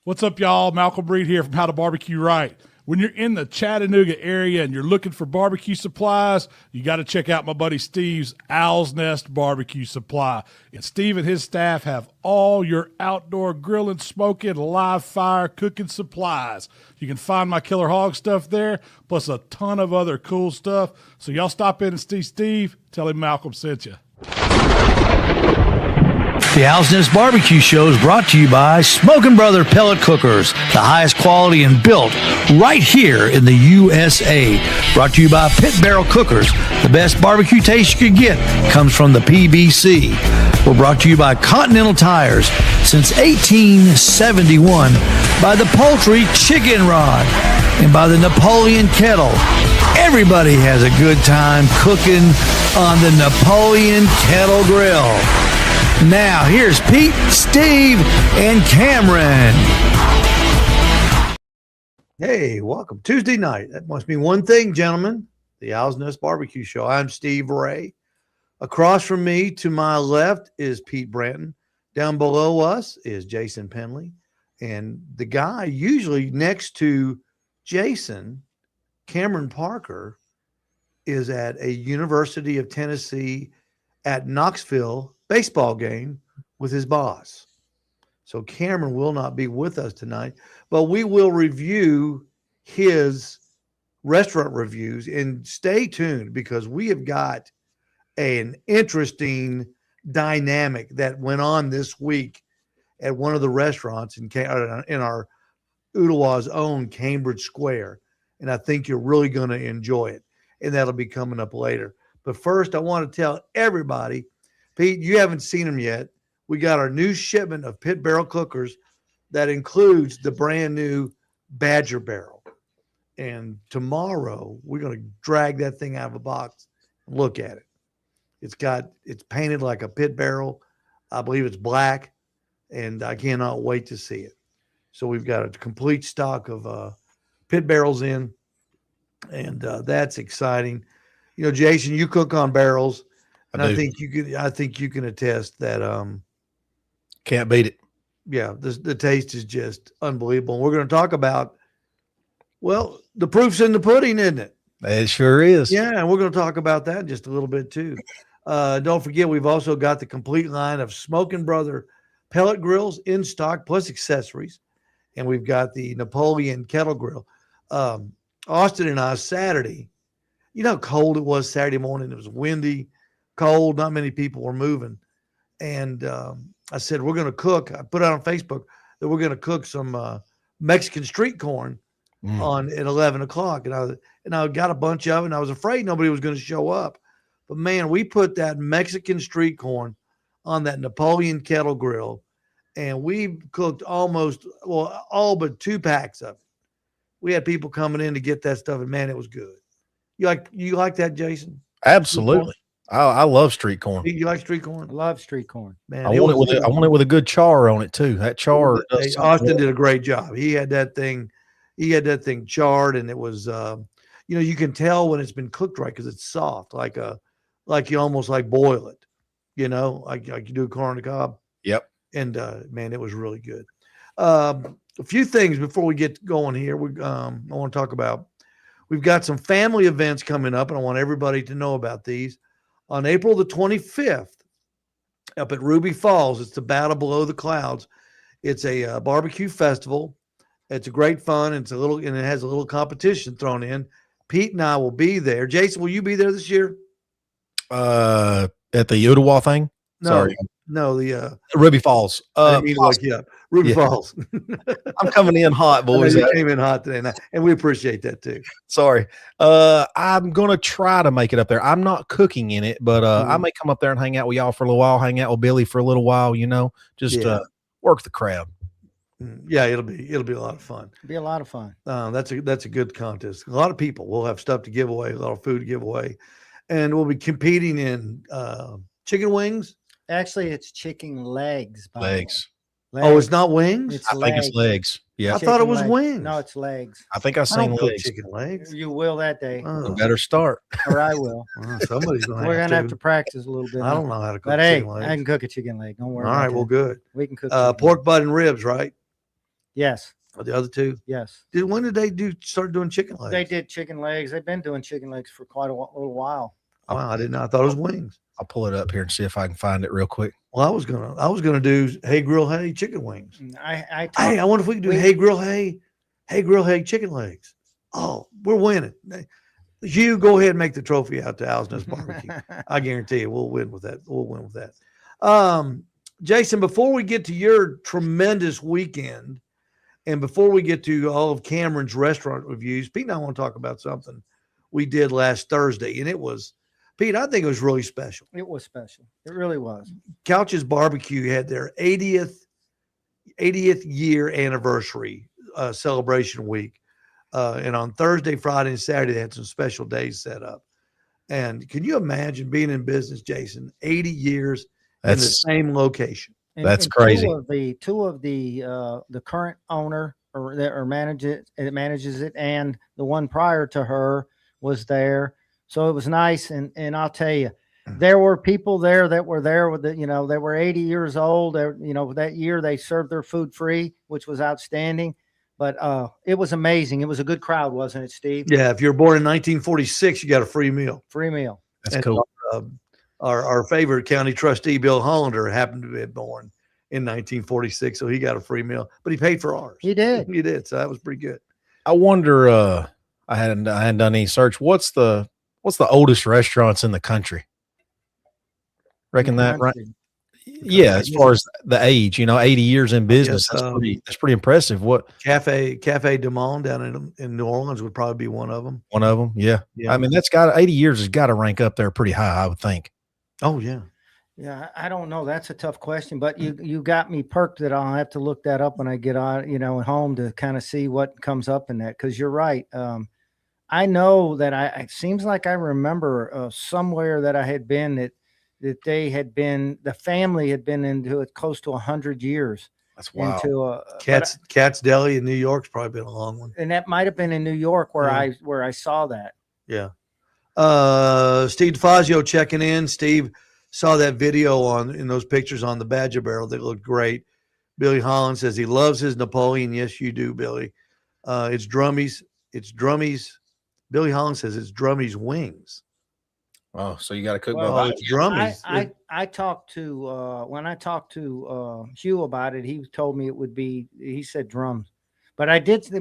What's up, y'all? Malcolm Breed here from How to Barbecue Right. When you're in the Chattanooga area and you're looking for barbecue supplies, you got to check out my buddy Steve's Owl's Nest Barbecue Supply. And Steve and his staff have all your outdoor grilling, smoking, live fire cooking supplies. You can find my killer hog stuff there, plus a ton of other cool stuff. So y'all stop in and see Steve. Tell him Malcolm sent you. The Owl's Nest BBQ Show is brought to you by Smokin' Brother Pellet Cookers, the highest quality and built right here in the USA. Brought to you by Pit Barrel Cookers. The best barbecue taste you could get comes from the PBC. We're brought to you by Continental Tires since 1871, by the Poultry Chicken Rod, and by the Napoleon Kettle. Everybody has a good time cooking on the Napoleon Kettle Grill. Now, here's Pete, Steve, and Cameron. Hey, welcome. Tuesday night. That must be one thing, gentlemen. The Owl's Nest BBQ Show. I'm Steve Ray. Across from me, to my left, is Pete Branton. Down below us is Jason Penley. And the guy usually next to Jason, Cameron Parker, is at a University of Tennessee at Knoxville baseball game with his boss. So Cameron will not be with us tonight, but we will review his restaurant reviews, and stay tuned because we have got an interesting dynamic that went on this week at one of the restaurants in our Ottawa's own Cambridge Square. And I think you're really going to enjoy it. And that'll be coming up later. But first, I want to tell everybody, Pete, you haven't seen them yet. We got our new shipment of Pit Barrel Cookers that includes the brand new Badger Barrel. And tomorrow, we're going to drag that thing out of a box and look at it. It's painted like a pit barrel. I believe it's black, and I cannot wait to see it. So we've got a complete stock of pit barrels in, and that's exciting. You know, Jason, you cook on barrels. And I think you can attest that can't beat it. Yeah, the taste is just unbelievable. And we're going to talk about, well, the proof's in the pudding, isn't it? It sure is. Yeah, and we're going to talk about that just a little bit too. Don't forget, we've also got the complete line of Smokin' Brother pellet grills in stock, plus accessories. And we've got the Napoleon Kettle Grill. Austin and I, Saturday, you know how cold it was Saturday morning? It was windy, cold, not many people were moving. And I said, we're going to cook. I put out on Facebook that we're going to cook some Mexican street corn at 11 o'clock. And I got a bunch of it, and I was afraid nobody was going to show up. But, man, we put that Mexican street corn on that Napoleon Kettle Grill, and we cooked all but 2 packs of it. We had people coming in to get that stuff, and, man, it was good. You like that, Jason? Absolutely. I love street corn. You like street corn? I love street corn. Man, I want it with a good char on it too. That char. Austin did a great job. He had that thing charred, and it was, you can tell when it's been cooked right because it's soft, like you almost like boil it, like you do corn on the cob. Yep. And man, it was really good. A few things before we get going here. I want to talk about. We've got some family events coming up, and I want everybody to know about these. On April the 25th, up at Ruby Falls, it's the Battle Below the Clouds. It's a barbecue festival. It's a great fun. And it has a little competition thrown in. Pete and I will be there. Jason, will you be there this year? At the Ottawa thing? No, Sorry. No, the Ruby Falls. Ruby Falls. I'm coming in hot, boys. You came in hot today, and we appreciate that too. Sorry. I'm gonna try to make it up there. I'm not cooking in it, but I may come up there and hang out with y'all for a little while, hang out with Billy for a little while, just work the crowd. Yeah, it'll be a lot of fun. It'll be a lot of fun. That's a good contest. A lot of people will have stuff to give away, a lot of food to give away, and we'll be competing in chicken wings. Actually, it's chicken legs. Legs. Oh, it's not wings? I think it's legs. Yeah. I thought it was wings. No, it's legs. I think I've seen legs. Chicken legs. You will that day. You better start. Or I will. Somebody's going to We're going to have to practice a little bit. I don't know how to cook chicken legs. I can cook a chicken leg. Don't worry. All right, well, good. We can cook pork butt and ribs, right? Yes. Or the other two? Yes. When did they start doing chicken legs? They did chicken legs. They've been doing chicken legs for quite a little while. Wow, I did not. I thought it was wings. I'll pull it up here and see if I can find it real quick. Well, I was gonna do Hey Grill Hey chicken wings. I wonder if we can do Hey Grill Hey chicken legs. Oh, we're winning. You go ahead and make the trophy out to Owl's Nest Barbecue. I guarantee you, we'll win with that. We'll win with that. Jason, before we get to your tremendous weekend, and before we get to all of Cameron's restaurant reviews, Pete and I want to talk about something we did last Thursday, and it was, Pete, I think it was really special. It was special. It really was. Couch's Barbecue had their 80th year anniversary celebration week. And on Thursday, Friday, and Saturday, they had some special days set up. And can you imagine being in business, Jason, 80 years in the same location? That's crazy. Two of the current owner or manages it, and the one prior to her was there. So it was nice. And I'll tell you, there were people there that were there with they were 80 years old. That year they served their food free, which was outstanding. But it was amazing. It was a good crowd, wasn't it, Steve? Yeah. If you're born in 1946, you got a free meal. Free meal. That's cool. Our favorite county trustee, Bill Hollander, happened to be born in 1946, so he got a free meal. But he paid for ours. He did. He did. So that was pretty good. I wonder. I hadn't done any search. What's the oldest restaurants in the country? Reckon that right? Yeah, as far as the age, 80 years in business, that's pretty impressive. What Cafe du Monde down in New Orleans would probably be one of them. One of them, yeah. I mean, that's got 80 years has got to rank up there pretty high, I would think. Oh yeah, yeah. I don't know. That's a tough question, but you got me perked that I'll have to look that up when I get on, at home to kind of see what comes up in that. Because you're right. I know that it seems like I remember somewhere that I had been that the family had been into it close to 100 years. That's wild. Into Cat's Deli in New York's probably been a long one. And that might have been in New York where I saw that. Yeah. Steve DeFazio checking in. Steve saw that video in those pictures on the Badger Barrel that looked great. Billy Holland says he loves his Napoleon. Yes, you do, Billy. It's Drummy's. Billy Holland says it's Drummy's wings. Oh, so you got to cook both. It's Drummy's. I talked to when I talked to Hugh about it, he told me it would be. He said drums, but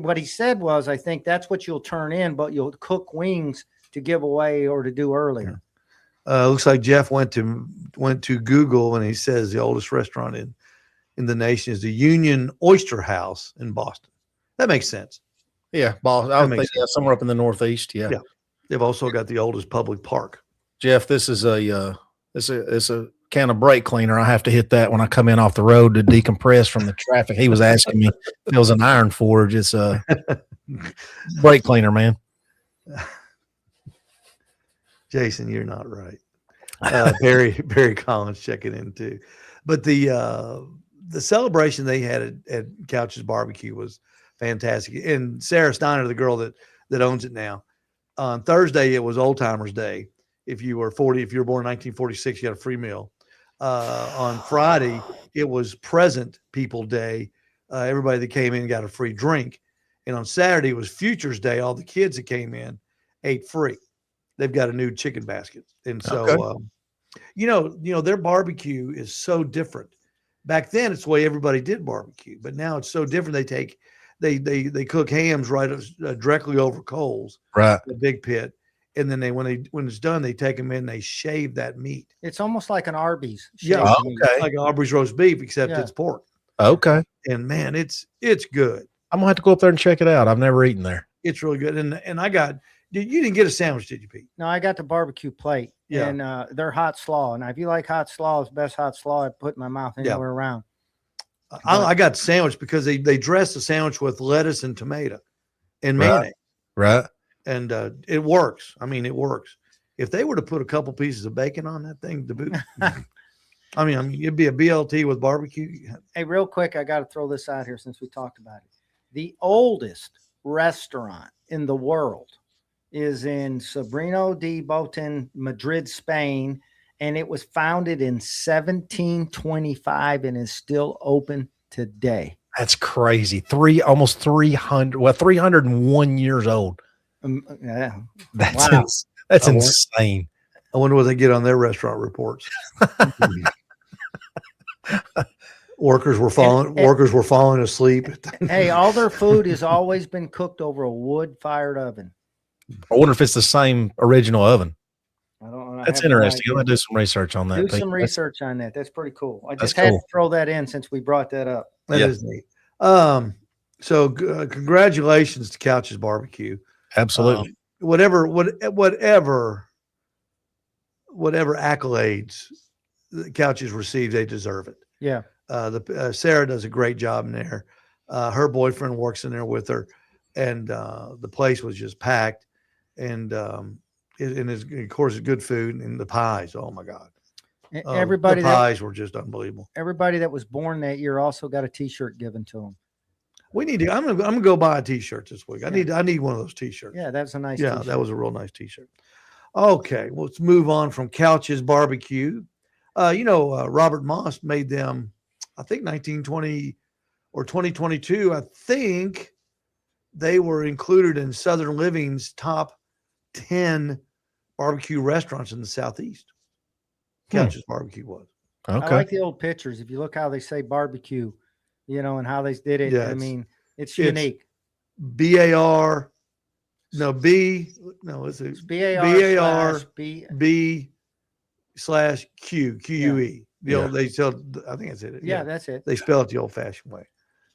what he said was, I think that's what you'll turn in, but you'll cook wings to give away or to do earlier. Looks like Jeff went to Google and he says the oldest restaurant in the nation is the Union Oyster House in Boston. That makes sense. Yeah, Boston. I would think somewhere up in the Northeast. Yeah. They've also got the oldest public park. Jeff, this is a can of brake cleaner. I have to hit that when I come in off the road to decompress from the traffic. He was asking me if it was an iron forge. It's a brake cleaner, man. Jason, you're not right. Barry Collins checking in too. But the celebration they had at Couch's Barbecue was fantastic. And Sarah Steiner, the girl that owns it now, on Thursday it was Old Timers Day. If you were born in 1946, you got a free meal. On Friday, it was Present People Day. Everybody that came in got a free drink. And on Saturday, it was Futures Day. All the kids that came in ate free. They've got a new chicken basket. And so, their barbecue is so different. Back then, it's the way everybody did barbecue. But now it's so different. They cook hams directly over coals. Right. The big pit. And then when it's done, they take them in, they shave that meat. It's almost like an Arby's. Yeah, okay. Like an Arby's roast beef, except it's pork. Okay. And man, it's good. I'm gonna have to go up there and check it out. I've never eaten there. It's really good. And you didn't get a sandwich, did you, Pete? No, I got the barbecue plate. Yeah. And they're hot slaw. Now, if you like hot slaw, it's the best hot slaw I put in my mouth anywhere around. I got sandwich because they dress the sandwich with lettuce and tomato and mayonnaise. Right. And it works. I mean, it works. If they were to put a couple pieces of bacon on that thing to boot, I mean, it'd be a BLT with barbecue. Hey, real quick, I got to throw this out here since we talked about it. The oldest restaurant in the world is in Sobrino de Botin, Madrid, Spain, and it was founded in 1725 and is still open today. That's crazy. Almost 300. Well, 301 years old. Yeah. That's Wow. that's insane. I wonder what they get on their restaurant reports. Workers were falling asleep. Hey, all their food has always been cooked over a wood-fired oven. I wonder if it's the same original oven. I don't know. That's interesting. I'm gonna do some research on that. Do Pete. some research on that. That's pretty cool. I That's just had cool. to throw that in since we brought that up. That is neat. So congratulations to Couch's Barbecue. Absolutely. Whatever accolades the Couches received, they deserve it. Yeah. Sarah does a great job in there. Her boyfriend works in there with her, and the place was just packed. And of course, it's good food, and the pies. Oh my God! Everybody, the pies were just unbelievable. Everybody that was born that year also got a T-shirt given to them. We need to. I'm gonna go buy a T-shirt this week. I need one of those T-shirts. Yeah, that's a nice. Yeah, T-shirt. that was a real nice T-shirt. Okay, well, let's move on from Couch's Barbecue. Robert Moss made them, I think 1920 or 2022. I think they were included in Southern Living's top 10 barbecue restaurants in the Southeast. Couch's Barbecue was. Okay. I like the old pictures. If you look how they say barbecue, and how they did it. Yeah, I mean, it's unique. BAR. No, B. No, it's BAR B/Q QUE. They sell. I think that's it. Yeah, that's it. They spell it the old-fashioned way.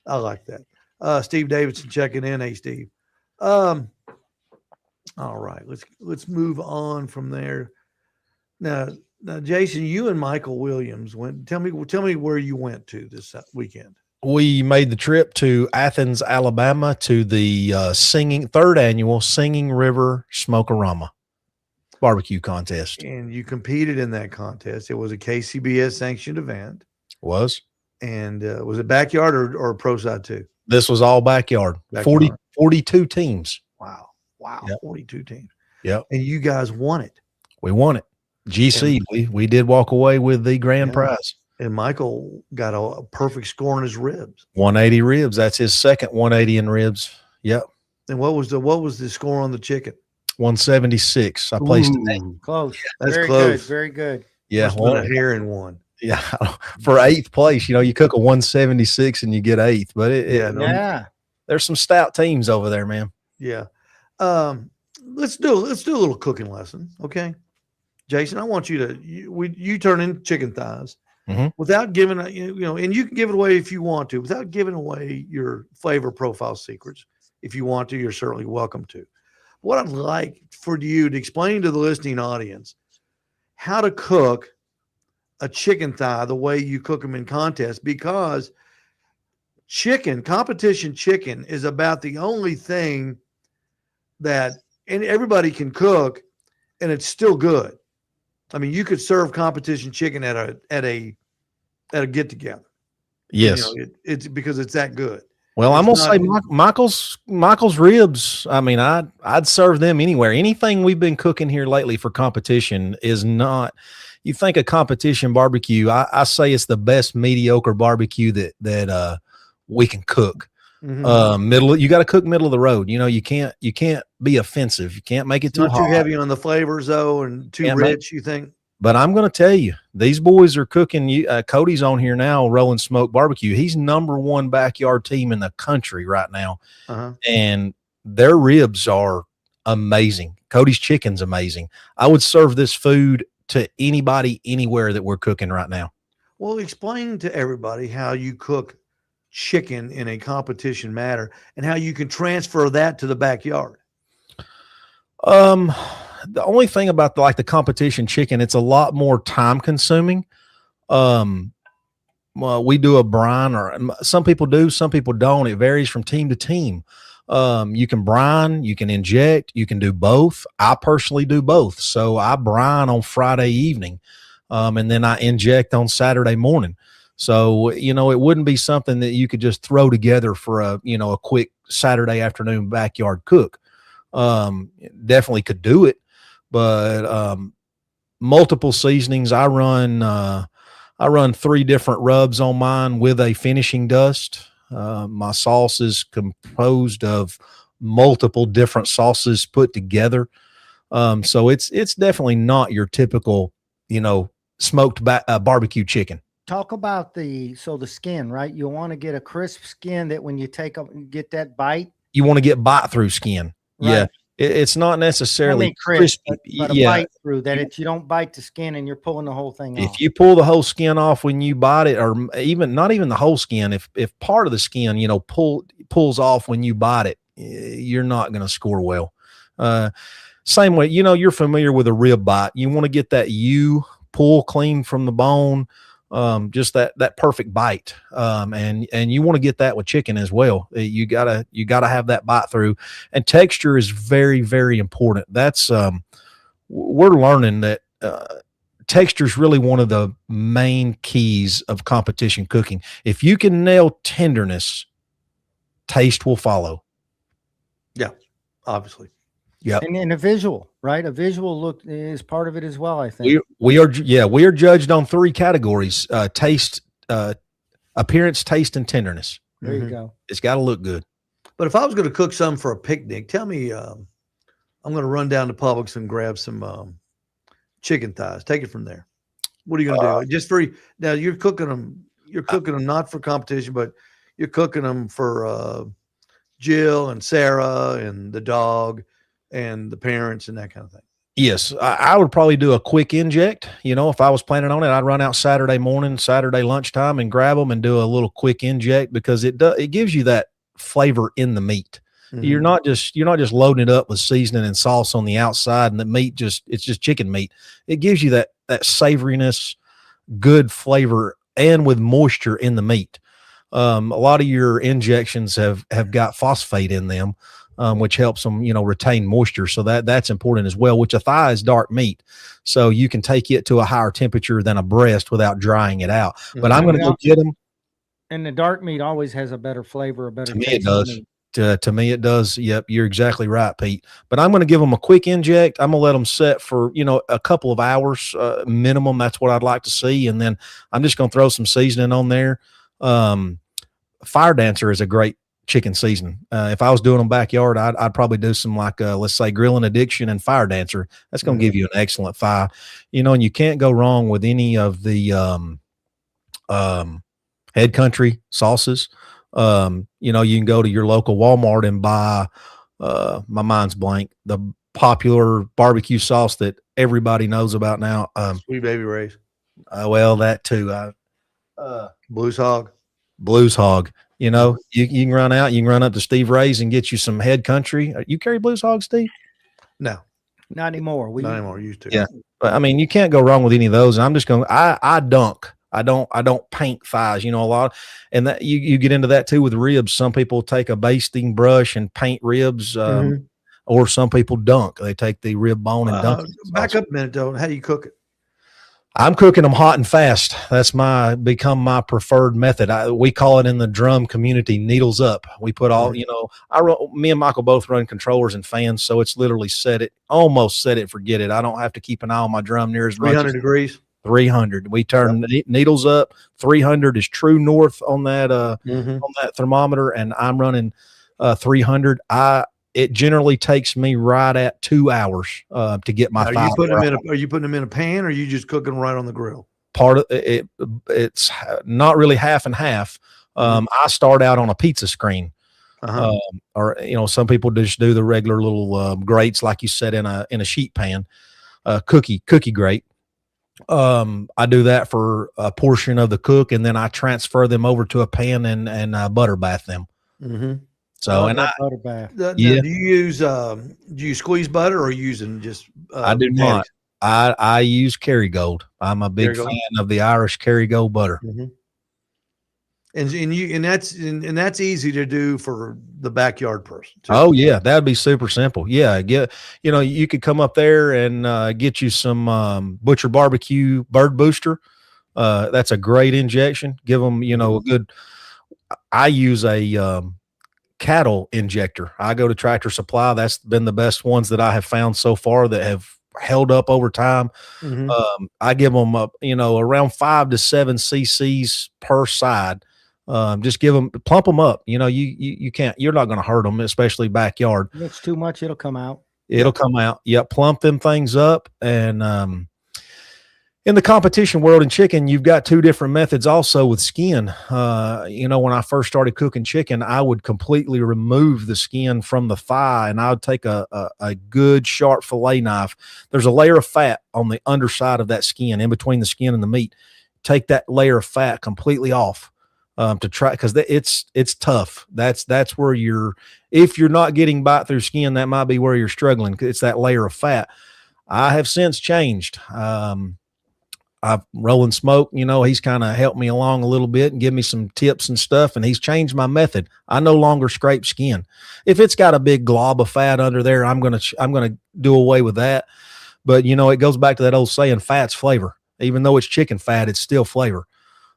I like that. Steve Davidson checking in. Hey, Steve. All right, let's move on from there. Now, Jason, you and Michael Williams went. Tell me where you went to this weekend. We made the trip to Athens, Alabama, to the third annual Singing River Smoke-A-Rama barbecue contest. And you competed in that contest. It was a KCBS sanctioned event. Was. And was it backyard or pro side too? This was all backyard. 42 teams. Wow. Yep. 42 teams. Yep. And you guys won it. We won it. GC, we did walk away with the grand prize. And Michael got a perfect score on his ribs. 180 ribs. That's his second 180 in ribs. Yep. And what was the score on the chicken? 176. I placed it. Close. That's very close. Good. Very good. Yeah. A hair in one. Yeah. For eighth place, you cook a 176 and you get eighth. But there's some stout teams over there, man. Yeah. Let's do a little cooking lesson, okay? Jason, I want you to turn in chicken thighs without giving and you can give it away if you want to, without giving away your flavor profile secrets. If you want to, you're certainly welcome to. What I'd like for you to explain to the listening audience how to cook a chicken thigh the way you cook them in contests, because competition chicken is about the only thing that everybody can cook and it's still good. I mean, you could serve competition chicken at a get together. Yes, it's because it's that good. Well, I'm gonna say Michael's ribs. I mean, I'd serve them anywhere. Anything we've been cooking here lately for competition is not. You think of competition barbecue? I say it's the best mediocre barbecue that we can cook. Mm-hmm. You got to cook middle of the road. You can't be offensive. You can't make it too hot. Too heavy on the flavors though, and too rich. You think? But I'm going to tell you, these boys are cooking. Cody's on here now, Rolling Smoke Barbecue. He's #1 backyard team in the country right now, and their ribs are amazing. Cody's chicken's amazing. I would serve this food to anybody, anywhere that we're cooking right now. Well, explain to everybody how you cook chicken in a competition matter and how you can transfer that to the backyard. The only thing about the competition chicken, it's a lot more time consuming. Well, we do a brine, or some people do, some people don't. It varies from team to team. You can brine, you can inject, you can do both. I personally do both. So I brine on Friday evening, and then I inject on Saturday morning. So, it wouldn't be something that you could just throw together for a quick Saturday afternoon backyard cook. Definitely could do it, but multiple seasonings. I run 3 different rubs on mine with a finishing dust. My sauce is composed of multiple different sauces put together. So it's definitely not your typical, smoked barbecue chicken. Talk about the skin, right? You want to get a crisp skin that when you get that bite. You want to get bite through skin. Right. Yeah. It's not necessarily crisp, crispy. but a bite through that. You don't bite the skin and you're pulling the whole thing off. If you pull the whole skin off when you bite it, or even not even the whole skin, if part of the skin, pulls off when you bite it, you're not going to score well. Same way, you're familiar with a rib bite. You want to get that pull clean from the bone, just that perfect bite. And you want to get that with chicken as well. You gotta have that bite through, and texture is very, very important. That's, we're learning that, texture is really one of the main keys of competition cooking. If you can nail tenderness, taste will follow. Yeah, obviously. Yeah. And a visual, right? A visual look is part of it as well, I think. We are judged on 3 categories: taste, appearance, taste, and tenderness. There you go. It's got to look good. But if I was going to cook some for a picnic, tell me, I'm going to run down to Publix and grab some chicken thighs. Take it from there. What are you going to do? Just now you're cooking them. You're cooking them not for competition, but you're cooking them for Jill and Sarah and the dog and the parents and that kind of thing. Yes, I would probably do a quick inject. If I was planning on it, I'd run out Saturday morning, Saturday lunchtime, and grab them and do a little quick inject, because it gives you that flavor in the meat. Mm-hmm. You're not just loading it up with seasoning and sauce on the outside, and the meat it's just chicken meat. It gives you that savoriness, good flavor, and with moisture in the meat. A lot of your injections have got phosphate in them, which helps them, retain moisture. So that's important as well, which a thigh is dark meat. So you can take it to a higher temperature than a breast without drying it out. But I'm going to go get them. And the dark meat always has a better flavor, a better taste. To me, it does. To me, it does. Yep. You're exactly right, Pete. But I'm going to give them a quick inject. I'm going to let them set for, a couple of hours minimum. That's what I'd like to see. And then I'm just going to throw some seasoning on there. Fire Dancer is a great chicken seasoning. If I was doing them backyard, I'd probably do some let's say Grilling Addiction and Fire Dancer. That's going to give you an excellent thigh, and you can't go wrong with any of the Head Country sauces. You can go to your local Walmart and buy my mind's blank, the popular barbecue sauce that everybody knows about now. Sweet Baby Ray's. Well, that too. Blues Hog. You can run out, you can run up to Steve Ray's and get you some Head Country. You carry Blues Hog, Steve? No, not anymore. Not anymore. Used to. Yeah. But I mean, you can't go wrong with any of those. And I'm just going, I dunk. I don't paint thighs, a lot. And that you get into that too with ribs. Some people take a basting brush and paint ribs, or some people dunk. They take the rib bone and dunk it. Back up a minute though. How do you cook it? I'm cooking them hot and fast. That's become my preferred method. We call it in the drum community needles up. We put all, me and Michael both run controllers and fans, so it's literally almost set it, forget it. I don't have to keep an eye on my drum near as much. 300 degrees. 300. We turn needles up. 300 is true north on that on that thermometer, and I'm running 300. It generally takes me right at 2 hours to get my thigh. Are you putting them in a pan, or are you just cooking them right on the grill? Part of it, it's not really half and half. I start out on a pizza screen, or some people just do the regular little grates, like you said, in a sheet pan, cookie grate. I do that for a portion of the cook, and then I transfer them over to a pan and butter bath them. Mm-hmm. So, butter bath. Do you squeeze butter, or are you using just? I do not. I use Kerrygold. I'm a big fan of the Irish Kerrygold butter. Mm-hmm. And that's easy to do for the backyard person too. Oh yeah, that'd be super simple. Yeah, you could come up there and get you some Butcher Barbecue Bird Booster. That's a great injection. Give them, a good. I use a cattle injector. I go to Tractor Supply. That's been the best ones that I have found so far that have held up over time. I give them around 5 to 7 cc's per side. Just plump them up. You can't, you're not going to hurt them, especially backyard. If it's too much, it'll come out. It'll come out. Yep. Plump them things up. And, in the competition world in chicken, you've got two different methods also with skin. When I first started cooking chicken, I would completely remove the skin from the thigh, and I would take a good sharp fillet knife. There's a layer of fat on the underside of that skin, in between the skin and the meat. Take that layer of fat completely off to try, because it's tough. That's where if you're not getting bite through skin, that might be where you're struggling. It's that layer of fat. I have since changed. I've Rolling Smoke, he's kind of helped me along a little bit and give me some tips and stuff. And he's changed my method. I no longer scrape skin. If it's got a big glob of fat under there, I'm going to do away with that. But it goes back to that old saying, fat's flavor. Even though it's chicken fat, it's still flavor.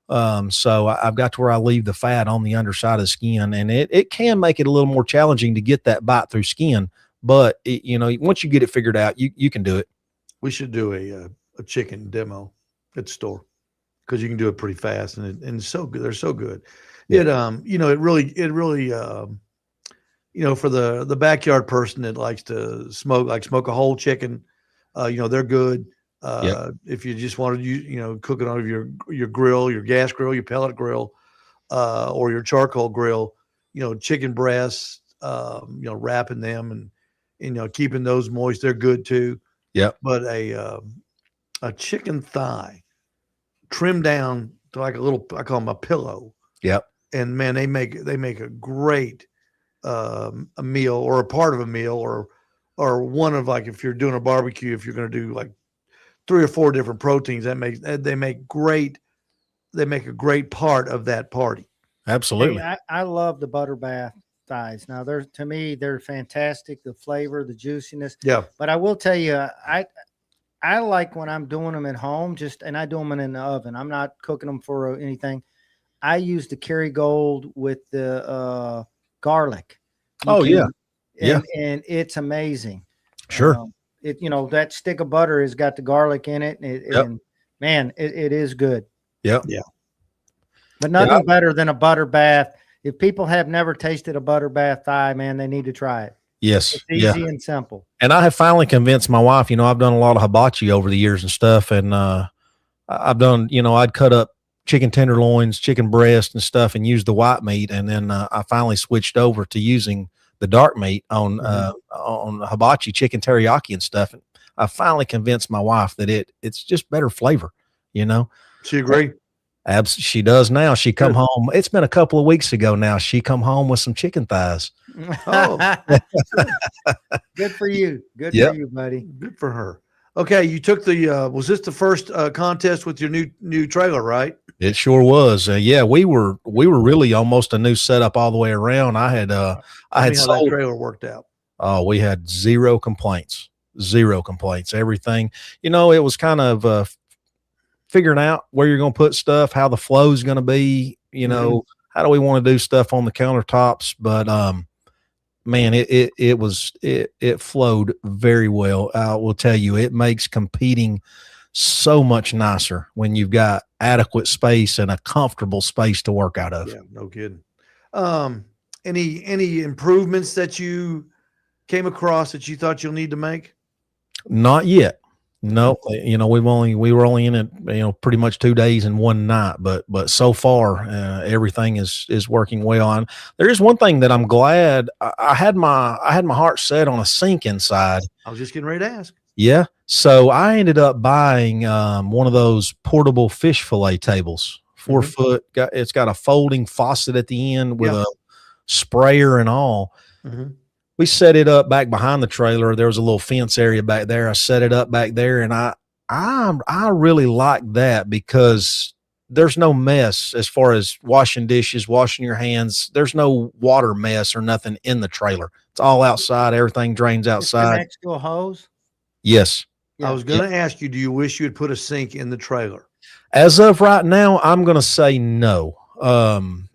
So I've got to where I leave the fat on the underside of the skin, and it can make it a little more challenging to get that bite through skin. But once you get it figured out, you can do it. We should do a chicken demo at the store, because you can do it pretty fast, and it's so good. They're so good. Yeah. It really for the backyard person that likes to smoke a whole chicken, they're good. If you just want to cook it on your grill, your gas grill, your pellet grill, or your charcoal grill, chicken breasts, wrapping them and keeping those moist, they're good too. Yeah. But a chicken thigh trimmed down to like a little, I call them a pillow. Yep. And man, they make a great a meal, or a part of a meal, or one of, like, if you're doing a barbecue, if you're going to do like 3 or 4 different proteins, they make a great part of that party. Absolutely. Hey, I love the butter bath thighs. Now, to me, they're fantastic. The flavor, the juiciness. Yeah. But I will tell you, I like when I'm doing them at home, and I do them in the oven. I'm not cooking them for anything. I use the Kerrygold with the garlic. Yeah. And it's amazing. Sure. That stick of butter has got the garlic in it. And man, it is good. Yep. Yeah. But nothing better than a butter bath. If people have never tasted a butter bath thigh, man, they need to try it. Yes. It's easy and simple. And I have finally convinced my wife, I've done a lot of hibachi over the years and stuff. And I've done, I'd cut up chicken tenderloins, chicken breast and stuff, and use the white meat. And then I finally switched over to using the dark meat on hibachi, chicken teriyaki and stuff. And I finally convinced my wife that it's just better flavor, She agree? She does now. She come home. It's been a couple of weeks ago now. She come home with some chicken thighs. Oh, good for you. Good for you, buddy. Good for her. Okay, you took was this the first contest with your new trailer, right? It sure was. Yeah, we were really almost a new setup all the way around. I had how that trailer worked out. Oh, we had zero complaints. Everything, it was kind of figuring out where you're going to put stuff, how the flow is going to be, how do we want to do stuff on the countertops? But, man, it flowed very well. I will tell you, it makes competing so much nicer when you've got adequate space and a comfortable space to work out of. Yeah, no kidding. Any improvements that you came across that you thought you'll need to make? Not yet. No, we were only in it, pretty much 2 days and 1 night, but so far, everything is working well. And there is one thing that I'm glad I had my heart set on a sink inside. I was just getting ready to ask. Yeah. So I ended up buying, one of those portable fish fillet tables, 4 foot. It's got a folding faucet at the end with a sprayer and all. Mm-hmm. We set it up back behind the trailer. There was a little fence area back there. I set it up back there, and I really like that because there's no mess as far as washing dishes, washing your hands. There's no water mess or nothing in the trailer. It's all outside. Everything drains outside. Next to a hose? Yes. Yeah. I was going to ask you, do you wish you had put a sink in the trailer? As of right now, I'm going to say no.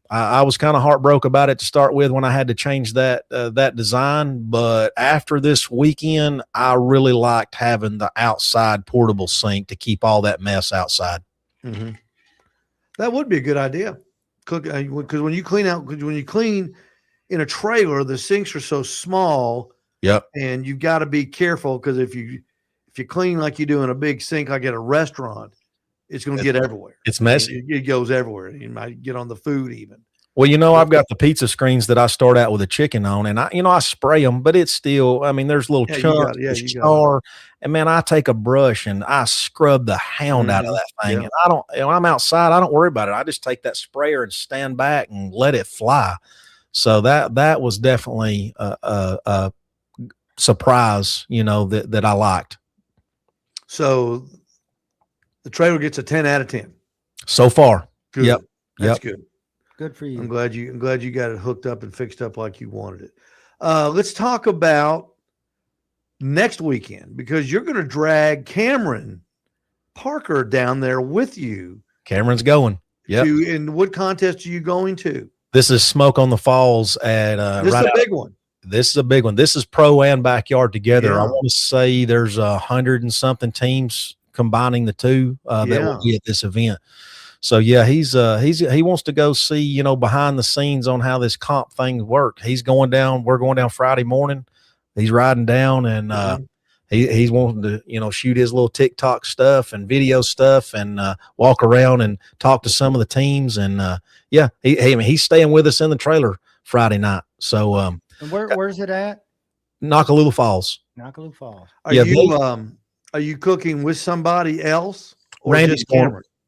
I was kind of heartbroken about it to start with when I had to change that design. But after this weekend, I really liked having the outside portable sink to keep all that mess outside. Mm-hmm. That would be a good idea. cook because when you clean in a trailer, the sinks are so small. Yep. And you've got to be careful because if you clean like you do in a big sink, like at a restaurant, it's going to get everywhere. It's messy. It goes everywhere. You might get on the food even. Well, I've got the pizza screens that I start out with a chicken on, and I spray them, but it's still, there's little chunks, and man, I take a brush and I scrub the hound out of that thing. And I don't, when I'm outside, I don't worry about it. I just take that sprayer and stand back and let it fly. So that was definitely a surprise, that I liked. So the trailer gets a 10 out of 10 so far. Good. Yep. That's good. Good for you. I'm glad you got it hooked up and fixed up like you wanted it. Let's talk about next weekend because you're going to drag Cameron Parker down there with you. Cameron's going. Yeah. And what contest are you going to? This is Smoke on the Falls at this is a big one. This is a big one. This is pro and backyard together. Yeah. I want to say there's 100 and something teams combining the two that will be at this event. So yeah, he wants to go see, behind the scenes on how this comp thing work. He's going down. We're going down Friday morning. He's riding down and he's wanting to, shoot his little TikTok stuff and video stuff and walk around and talk to some of the teams. And he's staying with us in the trailer Friday night. So and where's it at? Knockaloo Falls. Knockaloo Falls. Are you cooking with somebody else? Or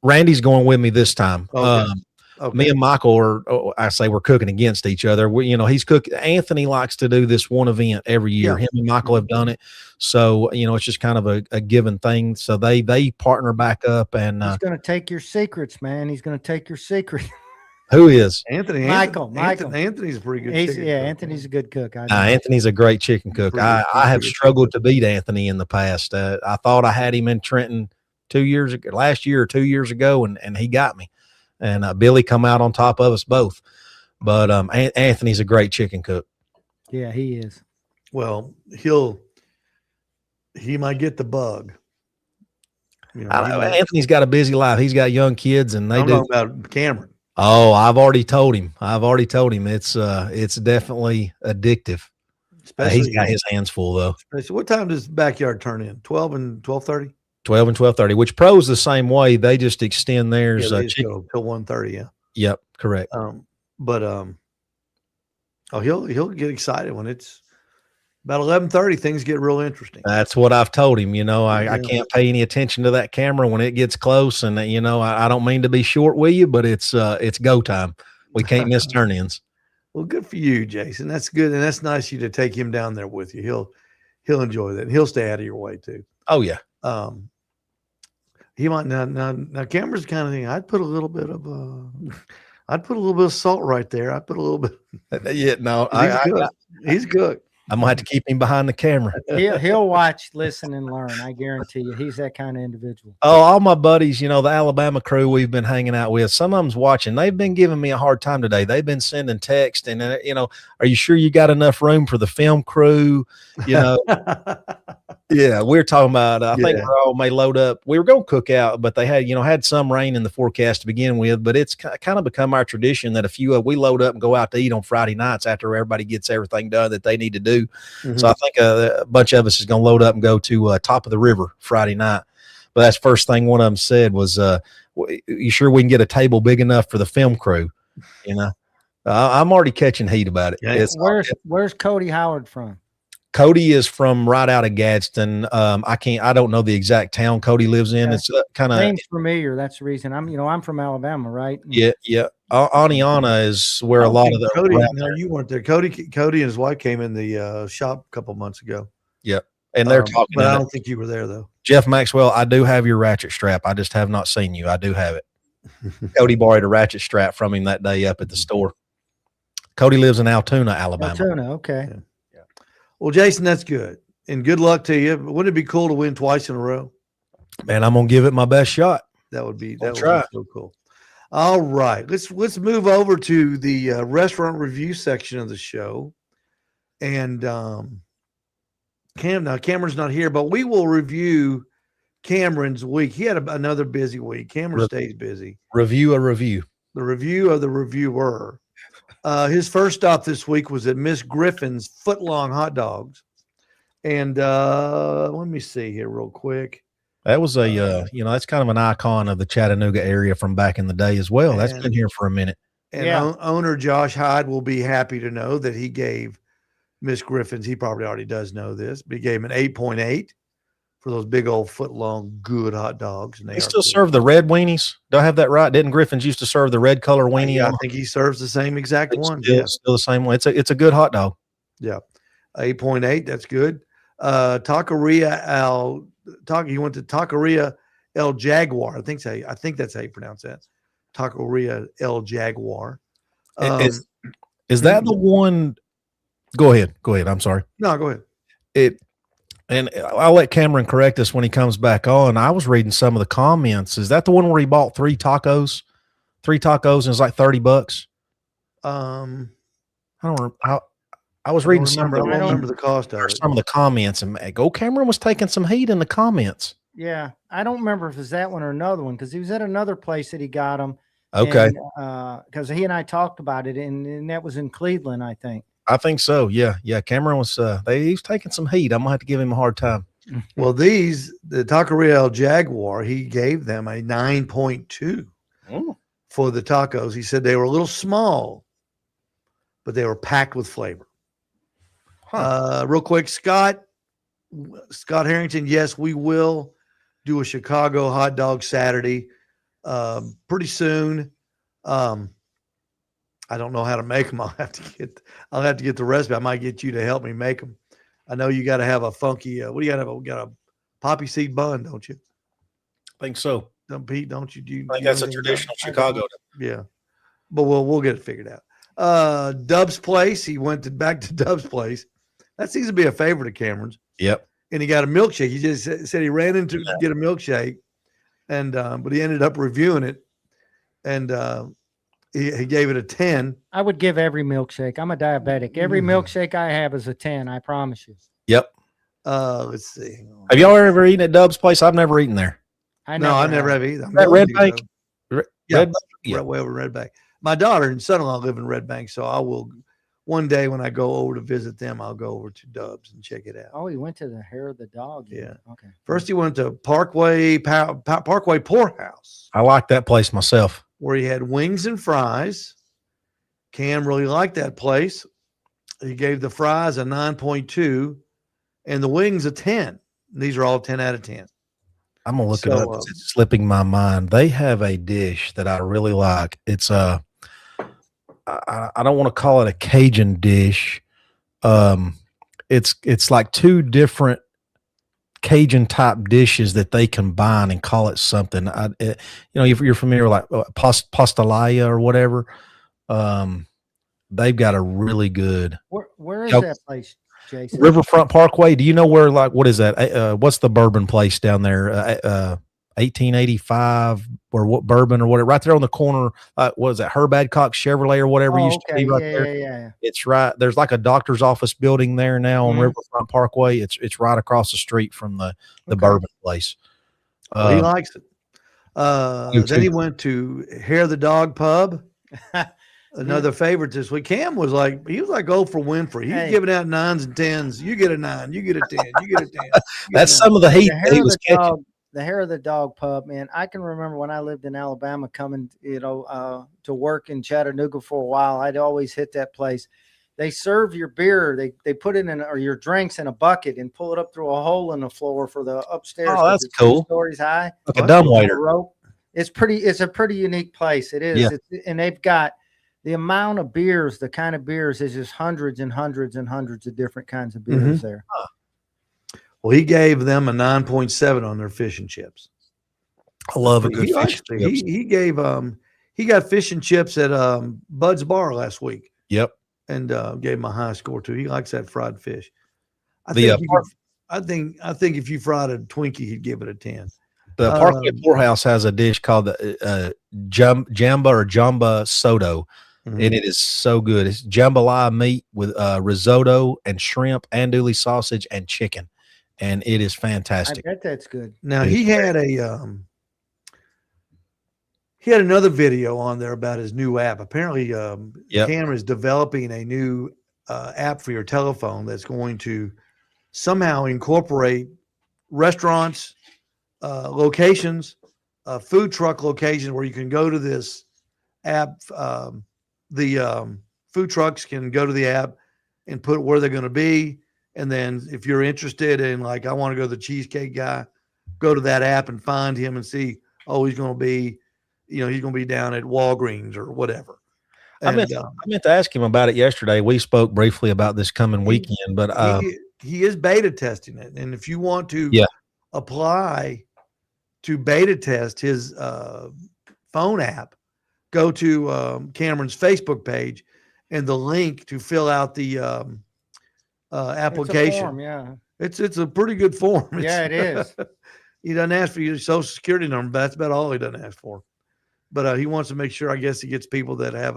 Randy's going with me this time. Okay. Me and Michael we're cooking against each other. He's cooking. Anthony likes to do this one event every year. Yeah. Him and Michael have done it. So, it's just kind of a given thing. So they partner back up and he's going to take your secrets, man. He's going to take your secret. Who is? Anthony. Michael. Anthony's a pretty good. Anthony's a good cook. Anthony's a great chicken cook. I have struggled to beat Anthony in the past. I thought I had him in Trenton last year or 2 years ago, and he got me. And Billy come out on top of us both. But Anthony's a great chicken cook. Yeah, he is. Well, he might get the bug. Anthony's got a busy life. He's got young kids, and they do. About Cameron. Oh, I've already told him. It's definitely addictive. He's got his hands full though. What time does backyard turn in? 12 and 12:30. 12 and 12:30. Which pro's the same way. They just extend theirs. They just go till 1:30. Yeah. Yep. Correct. He'll get excited when it's about 11:30. Things get real interesting. That's what I've told him. I can't pay any attention to that camera when it gets close, and I don't mean to be short with you, but it's go time. We can't miss turn-ins. Well, good for you, Jason. That's good, and that's nice of you to take him down there with you. He'll enjoy that, and he'll stay out of your way too. Oh yeah. He might now. Cameron's the kind of thing. I'd put a little bit of salt right there. I put a little bit. Yeah, no, he's good. I'm gonna have to keep him behind the camera. He'll watch, listen, and learn. I guarantee you, he's that kind of individual. Oh, all my buddies, the Alabama crew we've been hanging out with. Some of them's watching. They've been giving me a hard time today. They've been sending text and are you sure you got enough room for the film crew? Yeah, we're talking about. I think we all may load up. We were going to cook out, but they had some rain in the forecast to begin with. But it's kind of become our tradition that we load up and go out to eat on Friday nights after everybody gets everything done that they need to do. Mm-hmm. So I think a bunch of us is going to load up and go to Top of the River Friday night. But that's the first thing one of them said was, "You sure we can get a table big enough for the film crew?" I'm already catching heat about it. Yeah. Where's Cody Howard from? Cody is from right out of Gadsden. I don't know the exact town Cody lives in. It's kind of name's familiar. That's the reason. I'm from Alabama, right? Yeah. Aniana is where a lot of the Cody. No, you weren't there. Cody and his wife came in the shop a couple months ago. Yep, and they're talking. But I don't think you were there though. Jeff Maxwell, I do have your ratchet strap. I just have not seen you. I do have it. Cody borrowed a ratchet strap from him that day up at the store. Cody lives in Altoona, Alabama. Altoona, okay. Yeah. Well, Jason, that's good. And good luck to you. Wouldn't it be cool to win twice in a row? Man, I'm going to give it my best shot. That would be so cool. All right. Let's move over to the restaurant review section of the show. And Cameron's not here, but we will review Cameron's week. He had another busy week. Cameron stays busy. Review a review. the review of the reviewer. His first stop this week was at Miss Griffin's Footlong Hot Dogs. And let me see here real quick. That was that's kind of an icon of the Chattanooga area from back in the day as well. That's been here for a minute. And owner Josh Hyde will be happy to know that he gave Miss Griffin's, he probably already does know this, but he gave him an 8.8 for those big old foot-long good hot dogs. And they still serve the red weenies. Do I have that right? Didn't Griffin's used to serve the red color weenie? Yeah, I think he serves the same exact one. Still the same one. It's a good hot dog. Yeah. 8.8, that's good. He went to Taqueria El Jaguar. I think that's how you pronounce that. Taqueria El Jaguar. Is that the one? Go ahead. I'm sorry. No, go ahead. And I'll let Cameron correct us when he comes back on. I was reading some of the comments. Is that the one where he bought three tacos and it's like $30? I don't remember. I was reading some. I don't remember the cost of it. Some of the comments, and Cameron was taking some heat in the comments. Yeah, I don't remember if it was that one or another one because he was at another place that he got them. Okay. Because he and I talked about it, and that was in Cleveland, I think. I think so. Yeah. Cameron was. He was taking some heat. I'm gonna have to give him a hard time. Well, the Taqueria El Jaguar, he gave them a 9.2 for the tacos. He said they were a little small, but they were packed with flavor. Real quick, Scott Harrington. Yes, we will do a Chicago hot dog Saturday pretty soon. I don't know how to make them. I'll have to get the recipe. I might get you to help me make them. I know you got to have a funky. What do you got to have? We got a poppy seed bun, don't you? I think so. Pete, don't you? I think that's a traditional Chicago. Yeah, but we'll get it figured out. Dub's Place. He went back to Dub's Place. That seems to be a favorite of Cameron's. Yep. And he got a milkshake. He just said he ran in to get a milkshake, and but he ended up reviewing it, and he gave it a 10. I would give every milkshake. I'm a diabetic. Every milkshake I have is a 10. I promise you. Yep. Let's see. Have y'all ever eaten at Dub's Place? I've never eaten there. I never have either. That Red Bank. Red way over Red Bank. My daughter and son-in-law live in Red Bank, so I will. One day when I go over to visit them, I'll go over to Dub's and check it out. Oh, he went to the Hair of the Dog. Yeah. Okay. First, he went to Parkway Poorhouse. I like that place myself. Where he had wings and fries. Cam really liked that place. He gave the fries a 9.2 and the wings a 10. These are all 10 out of 10. I'm going to look it up. It's slipping my mind. They have a dish that I really like. It's I don't want to call it a Cajun dish. It's like two different Cajun type dishes that they combine and call it something. If you're familiar with like pastelaya or whatever, they've got a really good. Where is that place, Jason? Riverfront Parkway. Do you know where? Like, what is that? What's the bourbon place down there? 1885 or what bourbon or whatever, right there on the corner. What is that? Herb Adcock Chevrolet or whatever used to be right there. Yeah. It's right. There's like a doctor's office building there now on Riverfront Parkway. It's right across the street from the bourbon place. He likes it. Then he went to Hair of the Dog Pub. Another favorite this week. Cam was like, Oprah Winfrey. He's giving out 9s and 10s. You get a 9, you get a 10, you get a 10. That's some of the heat he was catching. The Hair of the Dog Pub, man. I can remember when I lived in Alabama coming, to work in Chattanooga for a while. I'd always hit that place. They serve your beer. They put it in, or your drinks in a bucket and pull it up through a hole in the floor for the upstairs. Oh, that's cool. 2 stories high. Like a dumbwaiter. It's a pretty unique place. It is. Yeah. And they've got the amount of beers, the kind of beers is just hundreds and hundreds and hundreds of different kinds of beers there. Well, he gave them a 9.7 on their fish and chips. I love a good fish and chips. He gave he got fish and chips at Bud's Bar last week. Yep. And gave him a high score too. He likes that fried fish. I think if you fried a Twinkie, he'd give it a 10. The Parkway Poorhouse has a dish called the jamba soto. And it is so good. It's jambalaya meat with risotto and shrimp, andouille sausage, and chicken. And it is fantastic. I bet that's good. Now he had he had another video on there about his new app. Apparently, Yep. Cameron is developing a new app for your telephone that's going to somehow incorporate restaurants, locations, food truck locations where you can go to this app. The food trucks can go to the app and put where they're going to be. And then if you're interested in, like, I want to go to the cheesecake guy, go to that app and find him and see, oh, he's going to be, he's going to be down at Walgreens or whatever. I meant to ask him about it yesterday. We spoke briefly about this coming weekend, but he is beta testing it. And if you want to apply to beta test his phone app, go to Cameron's Facebook page and the link to fill out the application. It's a form, yeah. It's a pretty good form. Yeah, it is. He doesn't ask for your social security number, but that's about all he doesn't ask for. But he wants to make sure, I guess, he gets people that have